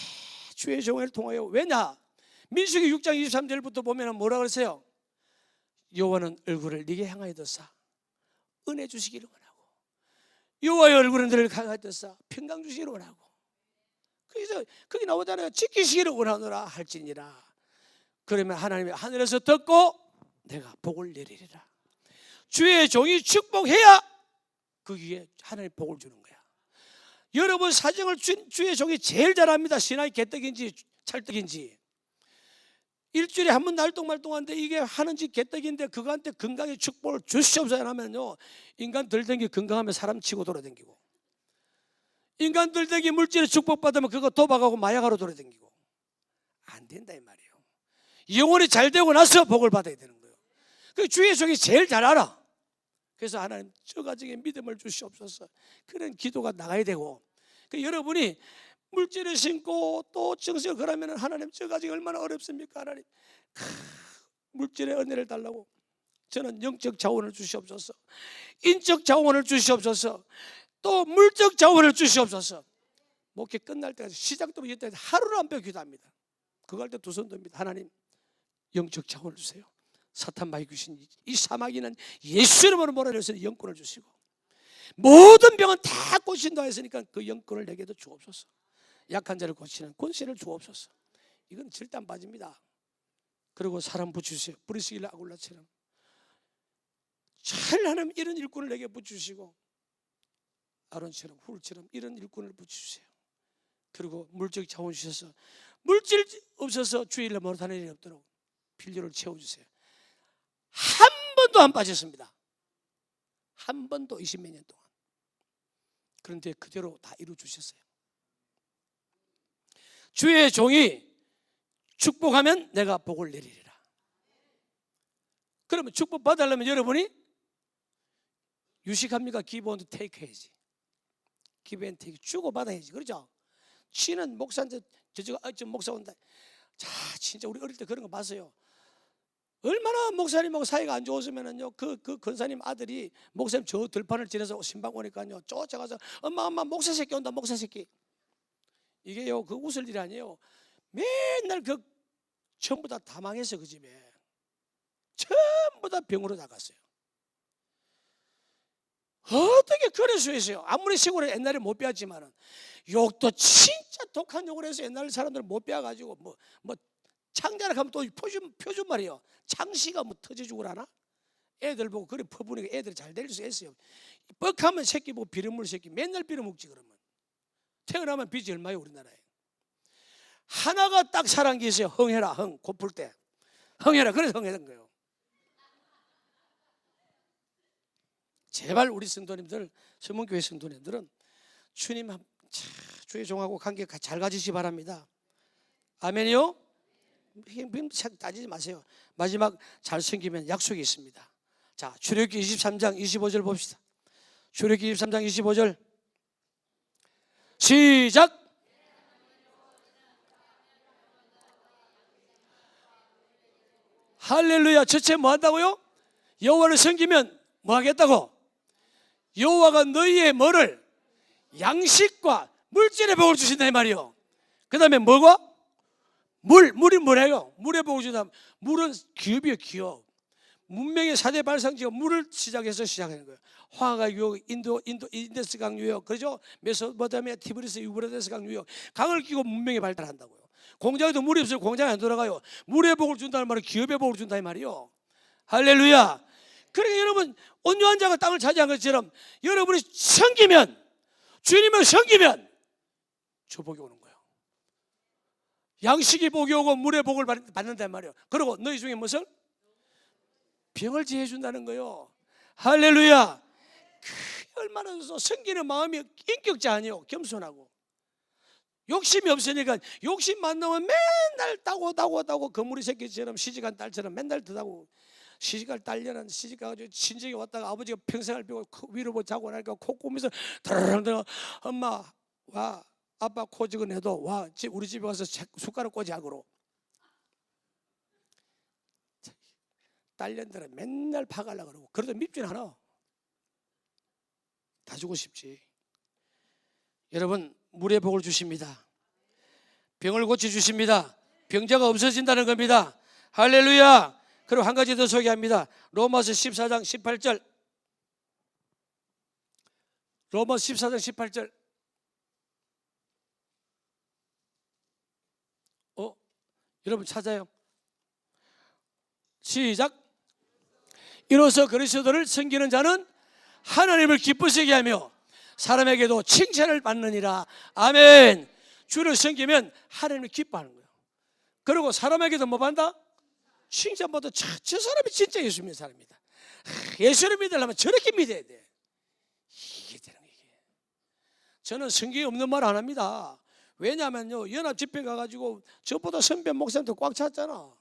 주의 종을 통하여, 왜냐 민수기 6장 23절부터 보면 뭐라 그러세요? 여호와는 얼굴을 네게 향하여 드사 은혜 주시기를 원하고, 여호와의 얼굴은 너를 향하여 드사 평강 주시기를 원하고, 그래서 거기 나오잖아요. 지키시기를 원하노라 할지니라. 그러면 하나님이 하늘에서 듣고 내가 복을 내리리라. 주의 종이 축복해야 거기에 하나님 복을 주는 거야. 여러분 사정을 주의 종이 제일 잘합니다. 신앙이 개떡인지 찰떡인지. 일주일에 한 번 날똥말똥한데 이게 하는지 개떡인데 그거한테 건강의 축복을 주시옵소서 하면요, 인간 들댕기 건강하면 사람 치고 돌아다니고, 인간 들댕기 물질의 축복받으면 그거 도박하고 마약하러 돌아다니고. 안 된다 이 말이에요. 영혼이 잘 되고 나서 복을 받아야 되는 거예요. 그 주의 종이 제일 잘 알아. 그래서 하나님 저 가정에 믿음을 주시옵소서, 그런 기도가 나가야 되고, 그 여러분이 물질을 심고 또 정성을 그러면 하나님 저 가정이 얼마나 어렵습니까? 하나님 물질의 은혜를 달라고, 저는 영적 자원을 주시옵소서, 인적 자원을 주시옵소서, 또 물적 자원을 주시옵소서. 목회 끝날 때까지 시작도 이때까지 하루를 안 빼고 기도합니다. 그거 할 때 두 손 듭니다. 하나님 영적 자원을 주세요. 사탄 마귀 귀신 이 사마귀는 예수 이름으로 몰아내서 영권을 주시고, 모든 병은 다 고친다 했으니까 그 영권을 내게도 주옵소서. 약한 자를 고치는 권세를 주옵소서. 이건 절대 안 빠집니다. 그리고 사람 붙여주세요. 브리스길라 아굴라처럼 잘 하나님 이런 일꾼을 내게 붙여주시고, 아론처럼 훌처럼 이런 일꾼을 붙여주세요. 그리고 물적 자원 주셔서 물질 없어서 주일날 못하는 일이 없도록 필요를 채워주세요. 한 번도 안 빠졌습니다. 한 번도 20몇 년 동안. 그런데 그대로 다 이루어주셨어요. 주의 종이 축복하면 내가 복을 내리리라. 그러면 축복 받으려면 여러분이 유식합니까? 기브 앤 테이크 해야지. 기브 앤 테이크 주고 받아야지. 그렇죠? 치는 목사인데 저 목사 온다. 자, 진짜 우리 어릴 때 그런 거 봤어요. 얼마나 목사님하고 사이가 안 좋았으면은요, 그 권사님 아들이 목사님 저 들판을 지나서 신방 오니까요, 쫓아가서 엄마 목사 새끼 온다, 목사 새끼. 이게요, 그 웃을 일이 아니에요. 맨날 그 전부 다 망해서 그 집에 전부 다 병으로 나갔어요. 어떻게 그럴 수 있어요? 아무리 시골에 옛날에 못 배웠지만은 욕도 진짜 독한 욕을 해서 옛날 사람들은 못 배워가지고 뭐 창자락 하면 또 표준 말이에요. 창시가 뭐 터져 죽으라나? 애들 보고 그래 퍼부니까 애들이 잘 될 수 있어요. 뻑하면 새끼 보고 비름물 새끼 맨날 빌어먹지. 그러면 태어나면 빚이 얼마예요 우리나라에. 하나가 딱 사는 게 있어요. 흥해라. 흥 고플 때 흥해라. 그래서 흥해는 거예요. 제발 우리 성도님들, 서문교회 성도님들은 주님 주의 종하고 관계 잘 가지시 바랍니다. 아멘이요? 따지지 마세요. 마지막 잘 섬기면 약속이 있습니다. 자, 출애굽기 23장 25절 봅시다. 출애굽기 23장 25절 시작. 할렐루야. 첫째 뭐 한다고요? 여호와를 섬기면 뭐 하겠다고? 여호와가 너희의 뭐를? 양식과 물질의 복을 주신다 이 말이요. 그 다음에 뭐고? 물이 뭐래요? 물의 복을 준다. 물은 기업이에요. 기업. 문명의 4대 발상지가 물을 시작해서 시작하는 거예요. 황하 유역, 인더스 강 유역, 그렇죠? 메소포타미아, 티브리스, 유브라데스 강 유역. 강을 끼고 문명이 발달한다고요. 공장에도 물이 없어요. 공장이 안 돌아가요. 물의 복을 준다는 말은 기업의 복을 준다 이 말이요. 할렐루야. 그러니까 여러분 온유한 자가 땅을 차지한 것처럼 여러분이 섬기면, 주님을 섬기면 주복이 오는 거예요. 양식이 복이 오고 물의 복을 받는단 말이에요. 그리고 너희 중에 무슨? 병을 지혜 준다는 거예요. 할렐루야. 얼마나 섬기는 마음이 인격자 아니에요. 겸손하고 욕심이 없으니까 욕심 만나면 맨날 따고 거물이 새끼처럼 시집간 딸처럼 맨날 드다고. 시집갈 딸려는 시집가가지고 친정에 왔다가 아버지가 평생을 비고 위로 보고 자고 나니까 코 꼬면서 드르렁드렁 엄마 와 아빠 코지근해도 와 우리 집에 와서 숟가락 꽂이 하고로. 딸년들은 맨날 파가려고 그러고 그래도 밉진 않아. 다 주고 싶지. 여러분 물의 복을 주십니다. 병을 고쳐주십니다. 병자가 없어진다는 겁니다. 할렐루야. 그리고 한 가지 더 소개합니다. 로마서 14장 18절. 로마서 14장 18절. 여러분 찾아요. 시작. 이로써 그리스도를 섬기는 자는 하나님을 기쁘시게 하며 사람에게도 칭찬을 받느니라. 아멘. 주를 섬기면 하나님을 기뻐하는 거예요. 그리고 사람에게도 뭐 받는다? 칭찬받아. 저 사람이 진짜 예수 믿는 사람이다. 예수를 믿으려면 저렇게 믿어야 돼. 이게 되는 거예요. 저는 성경에 없는 말 안 합니다. 왜냐하면요, 연합 집회 가가지고 저보다 선배 목사님도 꽉 찼잖아.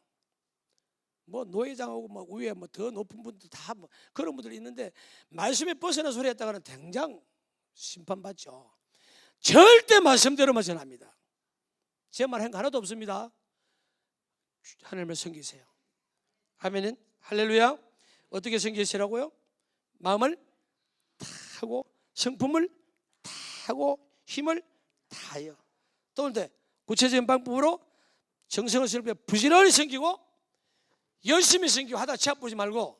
뭐 노회장하고 뭐 위에 뭐 더 높은 분들 다 뭐 그런 분들 있는데 말씀에 벗어난 소리 했다가는 당장 심판받죠. 절대 말씀대로만 전합니다. 제 말 한 거 하나도 없습니다. 하나님을 섬기세요. 아멘은 할렐루야. 어떻게 섬기시라고요? 마음을 다하고 성품을 다하고 힘을 다하여. 또 근데 구체적인 방법으로 정성을 쓰며 부지런히 섬기고 열심히 섬기고 하다 치아 보지 말고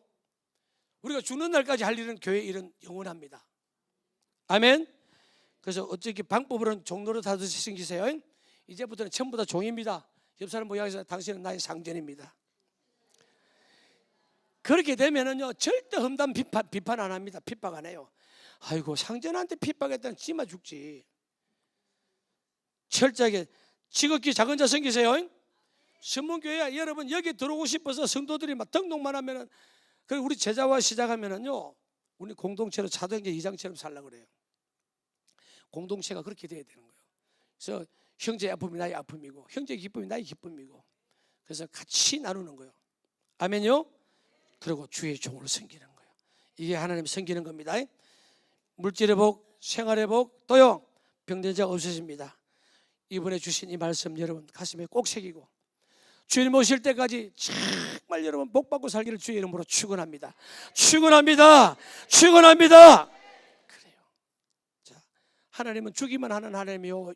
우리가 죽는 날까지 할 일은 교회 일은 영원합니다. 아멘. 그래서 어떻게 방법으로는 종로로 다듯이 섬기세요. 이제부터는 전부 다 종입니다. 옆 사람 모양에서 당신은 나의 상전입니다. 그렇게 되면은요 절대 험담 비판 안 합니다. 핍박 안 해요. 아이고 상전한테 핍박했다는 찌마 죽지. 철저하게 지극히 작은 자 섬기세요. 선문교회야. 여러분 여기 들어오고 싶어서 성도들이 막 등록만 하면은 그리고 우리 제자와 시작하면은요 우리 공동체로 사도행전 2장처럼 살려고 그래요. 공동체가 그렇게 돼야 되는 거예요. 그래서 형제의 아픔이 나의 아픔이고 형제의 기쁨이 나의 기쁨이고 그래서 같이 나누는 거예요. 아멘요. 그리고 주의 종으로 섬기는 거예요. 이게 하나님 섬기는 겁니다. 물질의 복, 생활의 복, 또요 병든 자가 없어집니다. 이번에 주신 이 말씀 여러분 가슴에 꼭 새기고 주님 오실 때까지 정말 여러분 복받고 살기를 주의 이름으로 축원합니다. 축원합니다. 축원합니다. 그래요. 자, 하나님은 주기만 하는 하나님이요.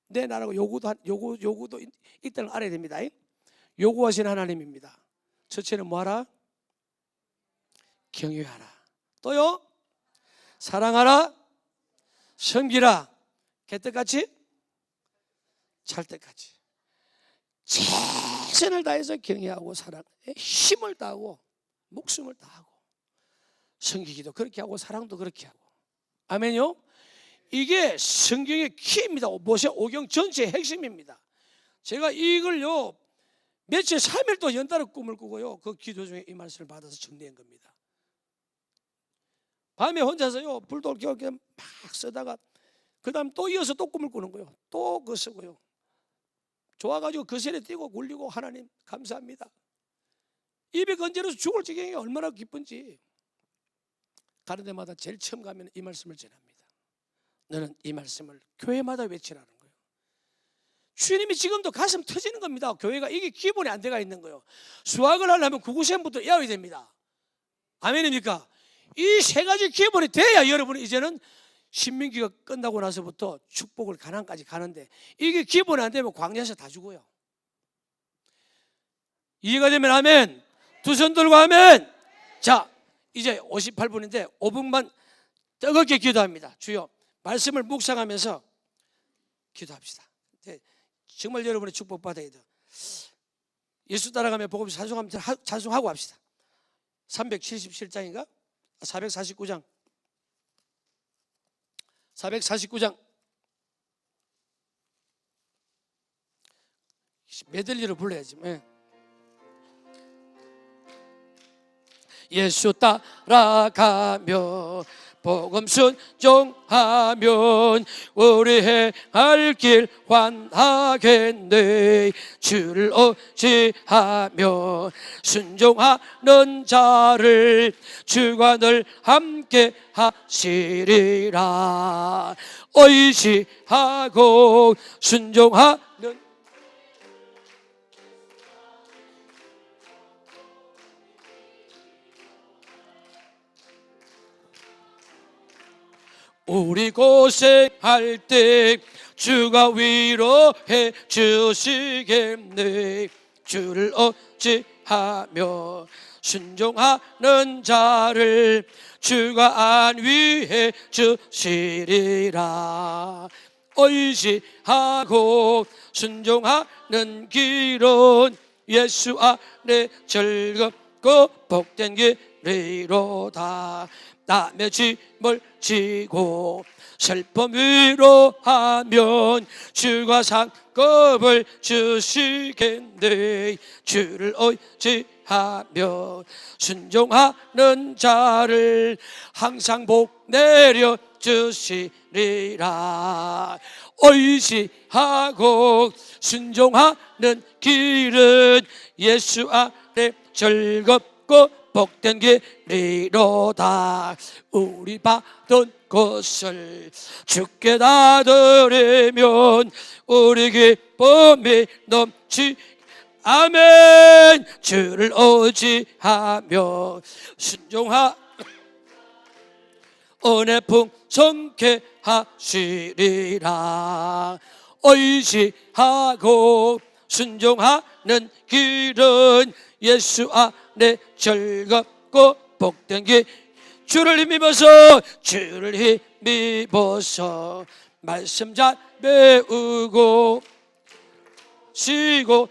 내 나라고 요구도 있다는 걸 알아야 됩니다. 요구하시는 하나님입니다. 첫째는 뭐하라? 경외하라. 또요 사랑하라. 섬기라. 개떡같이 잘 때까지 최선을 다해서 경외하고 사랑에 힘을 다하고 목숨을 다하고 섬기기도 그렇게 하고 사랑도 그렇게 하고. 아멘요. 이게 성경의 키입니다. 모세 오경 전체의 핵심입니다. 제가 이걸요 며칠 3일 동안 연달아 꿈을 꾸고요 그 기도 중에 이 말씀을 받아서 정리한 겁니다. 밤에 혼자서요 불도 이렇게 막 쓰다가 그 다음 또 이어서 또 꿈을 꾸는 거예요. 또 그거 쓰고요. 좋아가지고 거실에 뛰고 굴리고 하나님 감사합니다. 입에 건져서 죽을 지경이 얼마나 기쁜지. 가는 데마다 제일 처음 가면 이 말씀을 전합니다. 너는 이 말씀을 교회마다 외치라는 거예요. 주님이 지금도 가슴 터지는 겁니다. 교회가 이게 기본에 안 돼가 있는 거예요. 수학을 하려면 구구셈부터 외워야 됩니다. 아멘입니까? 이 세 가지 기본이 돼야 여러분이 이제는 신민기가 끝나고 나서부터 축복을 가나안까지 가는데 이게 기본이 안 되면 광야에서 다 죽어요. 이해가 되면 아멘. 두 손 들고 아멘. 자 이제 58분인데 5분만 뜨겁게 기도합니다. 주여 말씀을 묵상하면서 기도합시다. 정말 여러분의 축복 받아야 돼요. 예수 따라가며 복음 찬송하고 합시다. 377장인가? 449장 449장 메들리로 불러야지. 예수 따라가며 복음 순종하면 우리 행할 길 환하겠네. 주를 의지하며 순종하는 자를 주가 늘 함께 하시리라. 의지하고 순종하는 우리 고생할 때 주가 위로해 주시겠네. 주를 하며 순종하는 자를 주가 안위해 주시리라. 의지하고 순종하는 길은 예수 안에 즐겁고 복된 길이로다. 남의 짐을 지고 슬픔 위로하면 주가 상급을 주시겠네. 주를 의지하며 순종하는 자를 항상 복 내려 주시리라. 의지하고 순종하는 길은 예수 안에 즐겁고 복된 길이로다. 우리 받은 것을 주께 다 드리면 우리 기쁨이 넘치. 아멘. 주를 의지하며 순종하 은혜 풍성케 하시리라. 의지하고 순종하는 길은 예수 안에 즐겁고 복된 길. 주를 힘입어서 주를 힘입어서 말씀 잘 배우고 쉬고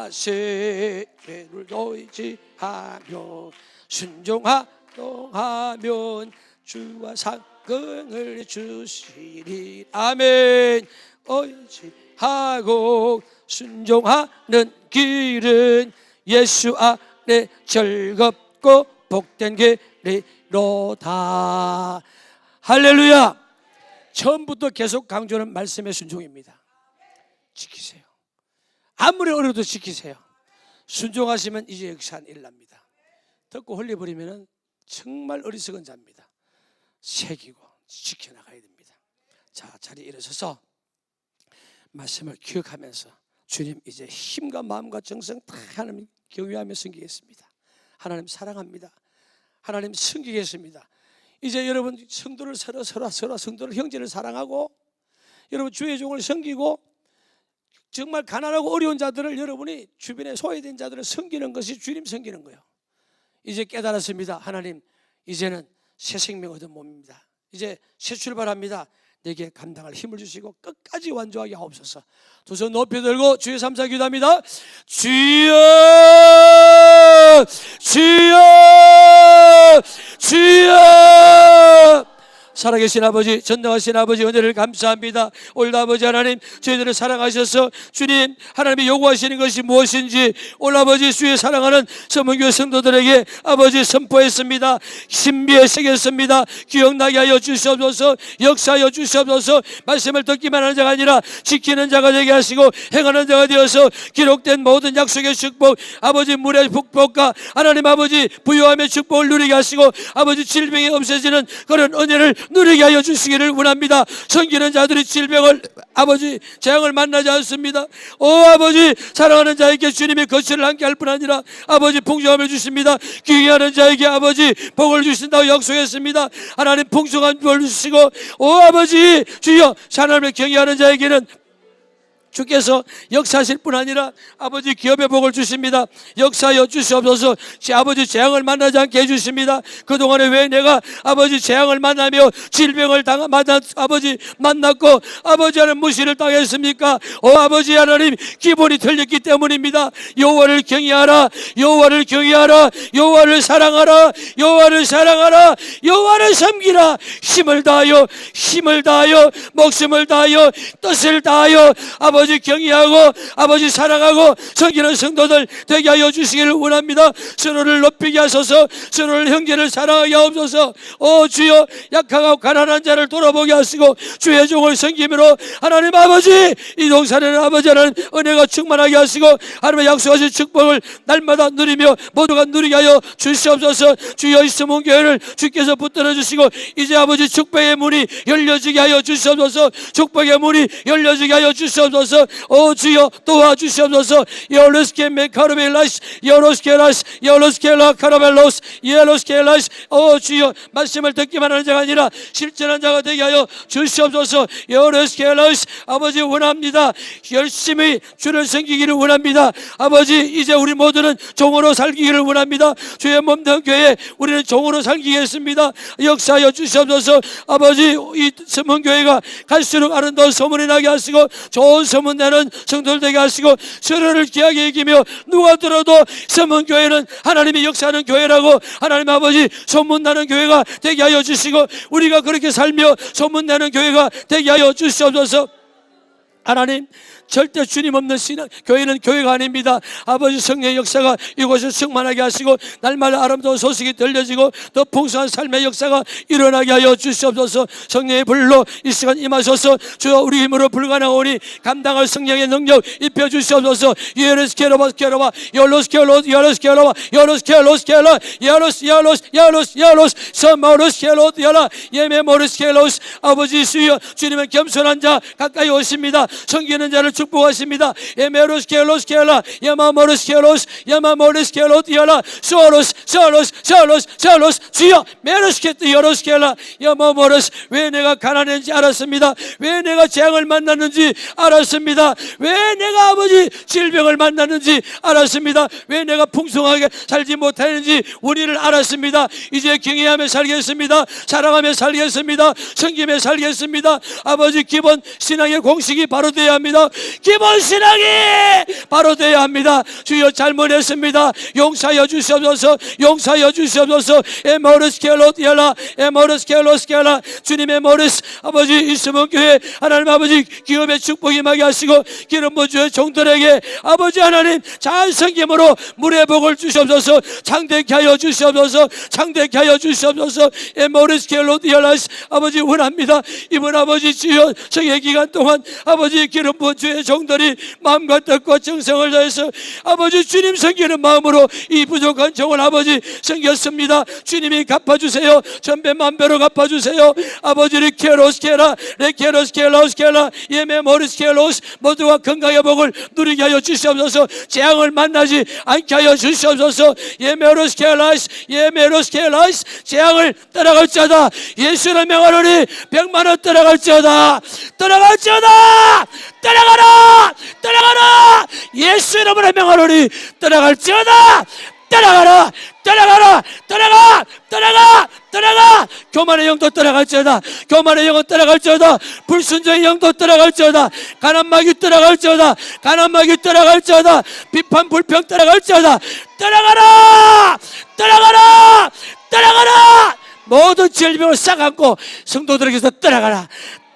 살아가시기를 의지하며 순종하면 주와 상급을 주시리. 아멘. 의지하고 순종하는 길은 예수 안에 즐겁고 복된 길이로다. 할렐루야. 처음부터 계속 강조하는 말씀의 순종입니다. 지키세요. 아무리 어려도 지키세요. 순종하시면 이제 역사는 일납니다. 듣고 흘려버리면 정말 어리석은 자입니다. 새기고 지켜나가야 됩니다. 자, 자리에 일어서서 말씀을 기억하면서 주님 이제 힘과 마음과 정성 다 하나님 경외하며 섬기겠습니다. 하나님 사랑합니다. 하나님 섬기겠습니다. 이제 여러분 성도를 서로 성도를 형제를 사랑하고 여러분 주의 종을 섬기고 정말 가난하고 어려운 자들을 여러분이 주변에 소외된 자들을 섬기는 것이 주님 섬기는 거예요. 이제 깨달았습니다. 하나님 이제는 새 생명 얻은 몸입니다. 이제 새 출발합니다. 내게 감당할 힘을 주시고 끝까지 완주하게 하옵소서. 두 손 높이 들고 주의 삼사 기도합니다. 주여 주여 주여. 살아계신 아버지, 전능하신 아버지 은혜를 감사합니다. 오늘 아버지 하나님 저희들을 사랑하셔서 주님 하나님이 요구하시는 것이 무엇인지 오늘 아버지 주의 사랑하는 서문교회 성도들에게 아버지 선포했습니다. 신비에 새겼습니다. 기억나게 하여 주시옵소서. 역사하여 주시옵소서. 말씀을 듣기만 하는 자가 아니라 지키는 자가 되게 하시고 행하는 자가 되어서 기록된 모든 약속의 축복 아버지 물의 축복과 하나님 아버지 부유함의 축복을 누리게 하시고 아버지 질병이 없어지는 그런 은혜를 누리게 하여 주시기를 원합니다. 섬기는 자들이 질병을 아버지 재앙을 만나지 않습니다. 오 아버지 사랑하는 자에게 주님의 거처를 함께 할 뿐 아니라 아버지 풍성함을 주십니다. 귀하는 자에게 아버지 복을 주신다고 약속했습니다. 하나님 풍성한 복을 주시고 오 아버지 주여 하나님을 경외하는 자에게는 주께서 역사하실 뿐 아니라 아버지 기업의 복을 주십니다. 역사하여 주시옵소서. 아버지 재앙을 만나지 않게 해주십니다. 그동안에 왜 내가 아버지 재앙을 만나며 질병을 아버지 만났고 아버지 하는 무시를 당했습니까? 아버지 하나님 기본이 틀렸기 때문입니다. 여호와를 경외하라. 여호와를 경외하라. 여호와를 사랑하라. 여호와를 사랑하라. 여호와를 섬기라. 힘을 다하여 목숨을 다하여 뜻을 다하여 아버지 경외하고 아버지 사랑하고 섬기는 성도들 되게 하여 주시기를 원합니다. 서로를 높이게 하소서. 서로를 형제를 사랑하게 하옵소서. 주여 약하고 가난한 자를 돌아보게 하시고 주의 종을 섬김으로 하나님 아버지 이 동산에는 아버지 하나님 은혜가 충만하게 하시고 하나님의 약속하신 축복을 날마다 누리며 모두가 누리게 하여 주시옵소서. 주여 이 서문교회를 주께서 붙들어 주시고 이제 아버지 축복의 문이 열려지게 하여 주시옵소서. 축복의 문이 열려지게 하여 주시옵소서. 주시옵소서. 오 주여 도와주시옵소서. 요르스케메 카르벨라스 요르스케라스 요르스케라 카라벨로스 예로스케라스. 오 주여 말씀을 듣기만 하는 자가 아니라 실천한 자가 되게 하여 주시옵소서. 요르스케라스. 아버지 원합니다. 열심히 주를 섬기기를 원합니다. 아버지 이제 우리 모두는 종으로 살기를 원합니다. 주의 몸된 교회 우리는 종으로 살기겠습니다. 역사하여 주시옵소서. 아버지 이 서문교회가 갈수록 아름다운 소문이 나게 하시고 좋은 소문 내는 성도들 되게 하시고 서로를 귀하게 여기며 누가 들어도 서문교회는 하나님이 역사하는 교회라고 하나님 아버지 소문나는 교회가 되게 하여 주시고 우리가 그렇게 살며 소문나는 교회가 되게 하여 주시옵소서. 하나님 절대 주님 없는 신앙 교회는 교회가 아닙니다. 아버지 성령의 역사가 이곳을 충만하게 하시고 날마다 아름다운 소식이 들려지고 더 풍성한 삶의 역사가 일어나게 하여 주시옵소서. 성령의 불로 이 시간 임하소서. 주여 우리 힘으로 불가능하오니 감당할 성령의 능력 입혀 주시옵소서. 예로스케로바 요로스케로 요로스케로바 요로스케로스케라 요로스 서마로스케로디아라 예메모르스케로스. 아버지 주여 주님은 겸손한 자 가까이 오십니다. 섬기는 자를 축복하십니다. 에메로스케로스케라 야마모르스케로스 야마모르스케로디아라 소로스 주여 메로스케트 요로스케라 야마모르스. 왜 내가 가난했는지 알았습니다. 왜 내가 재앙을 만났는지 알았습니다. 왜 내가 아버지 질병을 만났는지 알았습니다. 왜 내가 풍성하게 살지 못했는지 원인을 알았습니다. 이제 경외하며 살겠습니다. 사랑하며 살겠습니다. 섬기며 살겠습니다. 아버지 기본 신앙의 공식이 바로 되어야 합니다. 기본 신앙이 바로 되어야 합니다. 주여 잘못했습니다. 용서하여 주시옵소서. 용서하여 주시옵소서. 에모르스케로디아라 에모르스케로스케라 주님의 모르스. 아버지 이스문 교회 하나님 아버지 기업의 축복이 임하게 하시고 기름 부주의 종들에게 아버지 하나님 잘 섬김으로 물의 복을 주시옵소서. 창대케 하여 주시옵소서. 창대케 하여 주시옵소서. 에모르스케로디아라스. 아버지 원합니다. 이번 아버지 주여 저의 기간 동안 아버지 기름 부주의 종들이 마음과 뜻과 정성을 다해서 아버지 주님 섬기는 마음으로 이 부족한 종을 아버지 섬겼습니다. 주님이 갚아주세요. 전배 만배로 갚아주세요. 아버지 리케로스케라 레케로스케로스케라 예메모르스케로스. 모두가 건강의 복을 누리게 하여 주시옵소서. 재앙을 만나지 않게 하여 주시옵소서. 예메로스케라스 예메로스케라스. 재앙을 따라갈 자다 예수를 명하노니 100만원 따라갈지어다 따라갈지어다 따라가라 따라가라 예수 이름으로 명하노니 따라갈지어다 따라가라 따라가라 따라가 따라가 따라가. 교만의 영도 따라갈지어다 교만의 영은 따라갈지어다. 불순종의 영도 따라갈지어다. 가난마귀 따라갈지어다 가난마귀 따라갈지어다. 비판 불평 따라갈지어다 따라가라 따라가라 따라가라. 모든 질병을 싹안고 성도들에게서 따라가라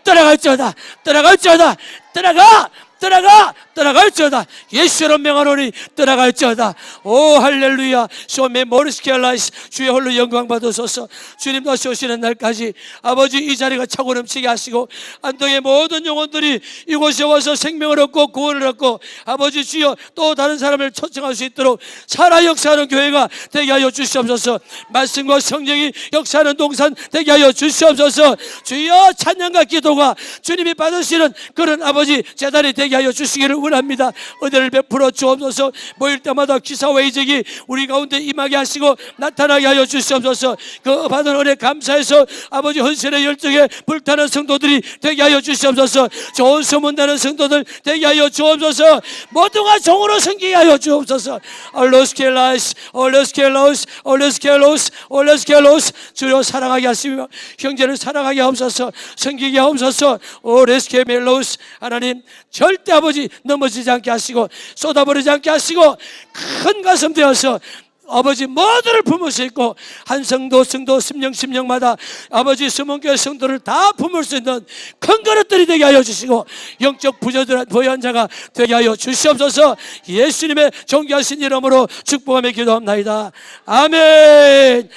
따라갈지어다 따라갈지어다 따라가 따라가 따라갈지어다 예수로 명하노니 따라갈지어다. 오 할렐루야. 소메 모르스케알라이스. 주의 홀로 영광 받으소서. 주님 다시 오시는 날까지 아버지 이 자리가 차고 넘치게 하시고 안동의 모든 영혼들이 이곳에 와서 생명을 얻고 구원을 얻고 아버지 주여 또 다른 사람을 초청할 수 있도록 살아 역사하는 교회가 되게 하여 주시옵소서. 말씀과 성령이 역사하는 동산 되게 하여 주시옵소서. 주여 찬양과 기도가 주님이 받으시는 그런 아버지 제단이 되게 하여 주시기를 원합니다. 은혜를 베풀어 주옵소서. 모일 때마다 기사회의적이 우리 가운데 임하게 하시고 나타나게 하여 주시옵소서. 그 받은 은혜 감사해서 아버지 헌신의 열정에 불타는 성도들이 되게 하여 주시옵소서. 좋은 소문나는 성도들 되게 하여 주옵소서. 모두가 종으로 섬기게 하여 주옵소서. 올로스켈라이스 올로스켈로스 올로스켈로스 올로스켈로스. 주여 사랑하게 하시며 형제를 사랑하게 하옵소서. 섬기게 하옵소서. 오레스케멜로스. 하나님 절대 아버지 넘어지지 않게 하시고 쏟아버리지 않게 하시고 큰 가슴 되어서 아버지 모두를 품을 수 있고 한 성도 심령마다 아버지 서문교회 성도를 다 품을 수 있는 큰 그릇들이 되게 하여 주시고 영적 부여한 자가 되게 하여 주시옵소서. 예수님의 존귀하신 이름으로 축복하며 기도합나이다. 아멘.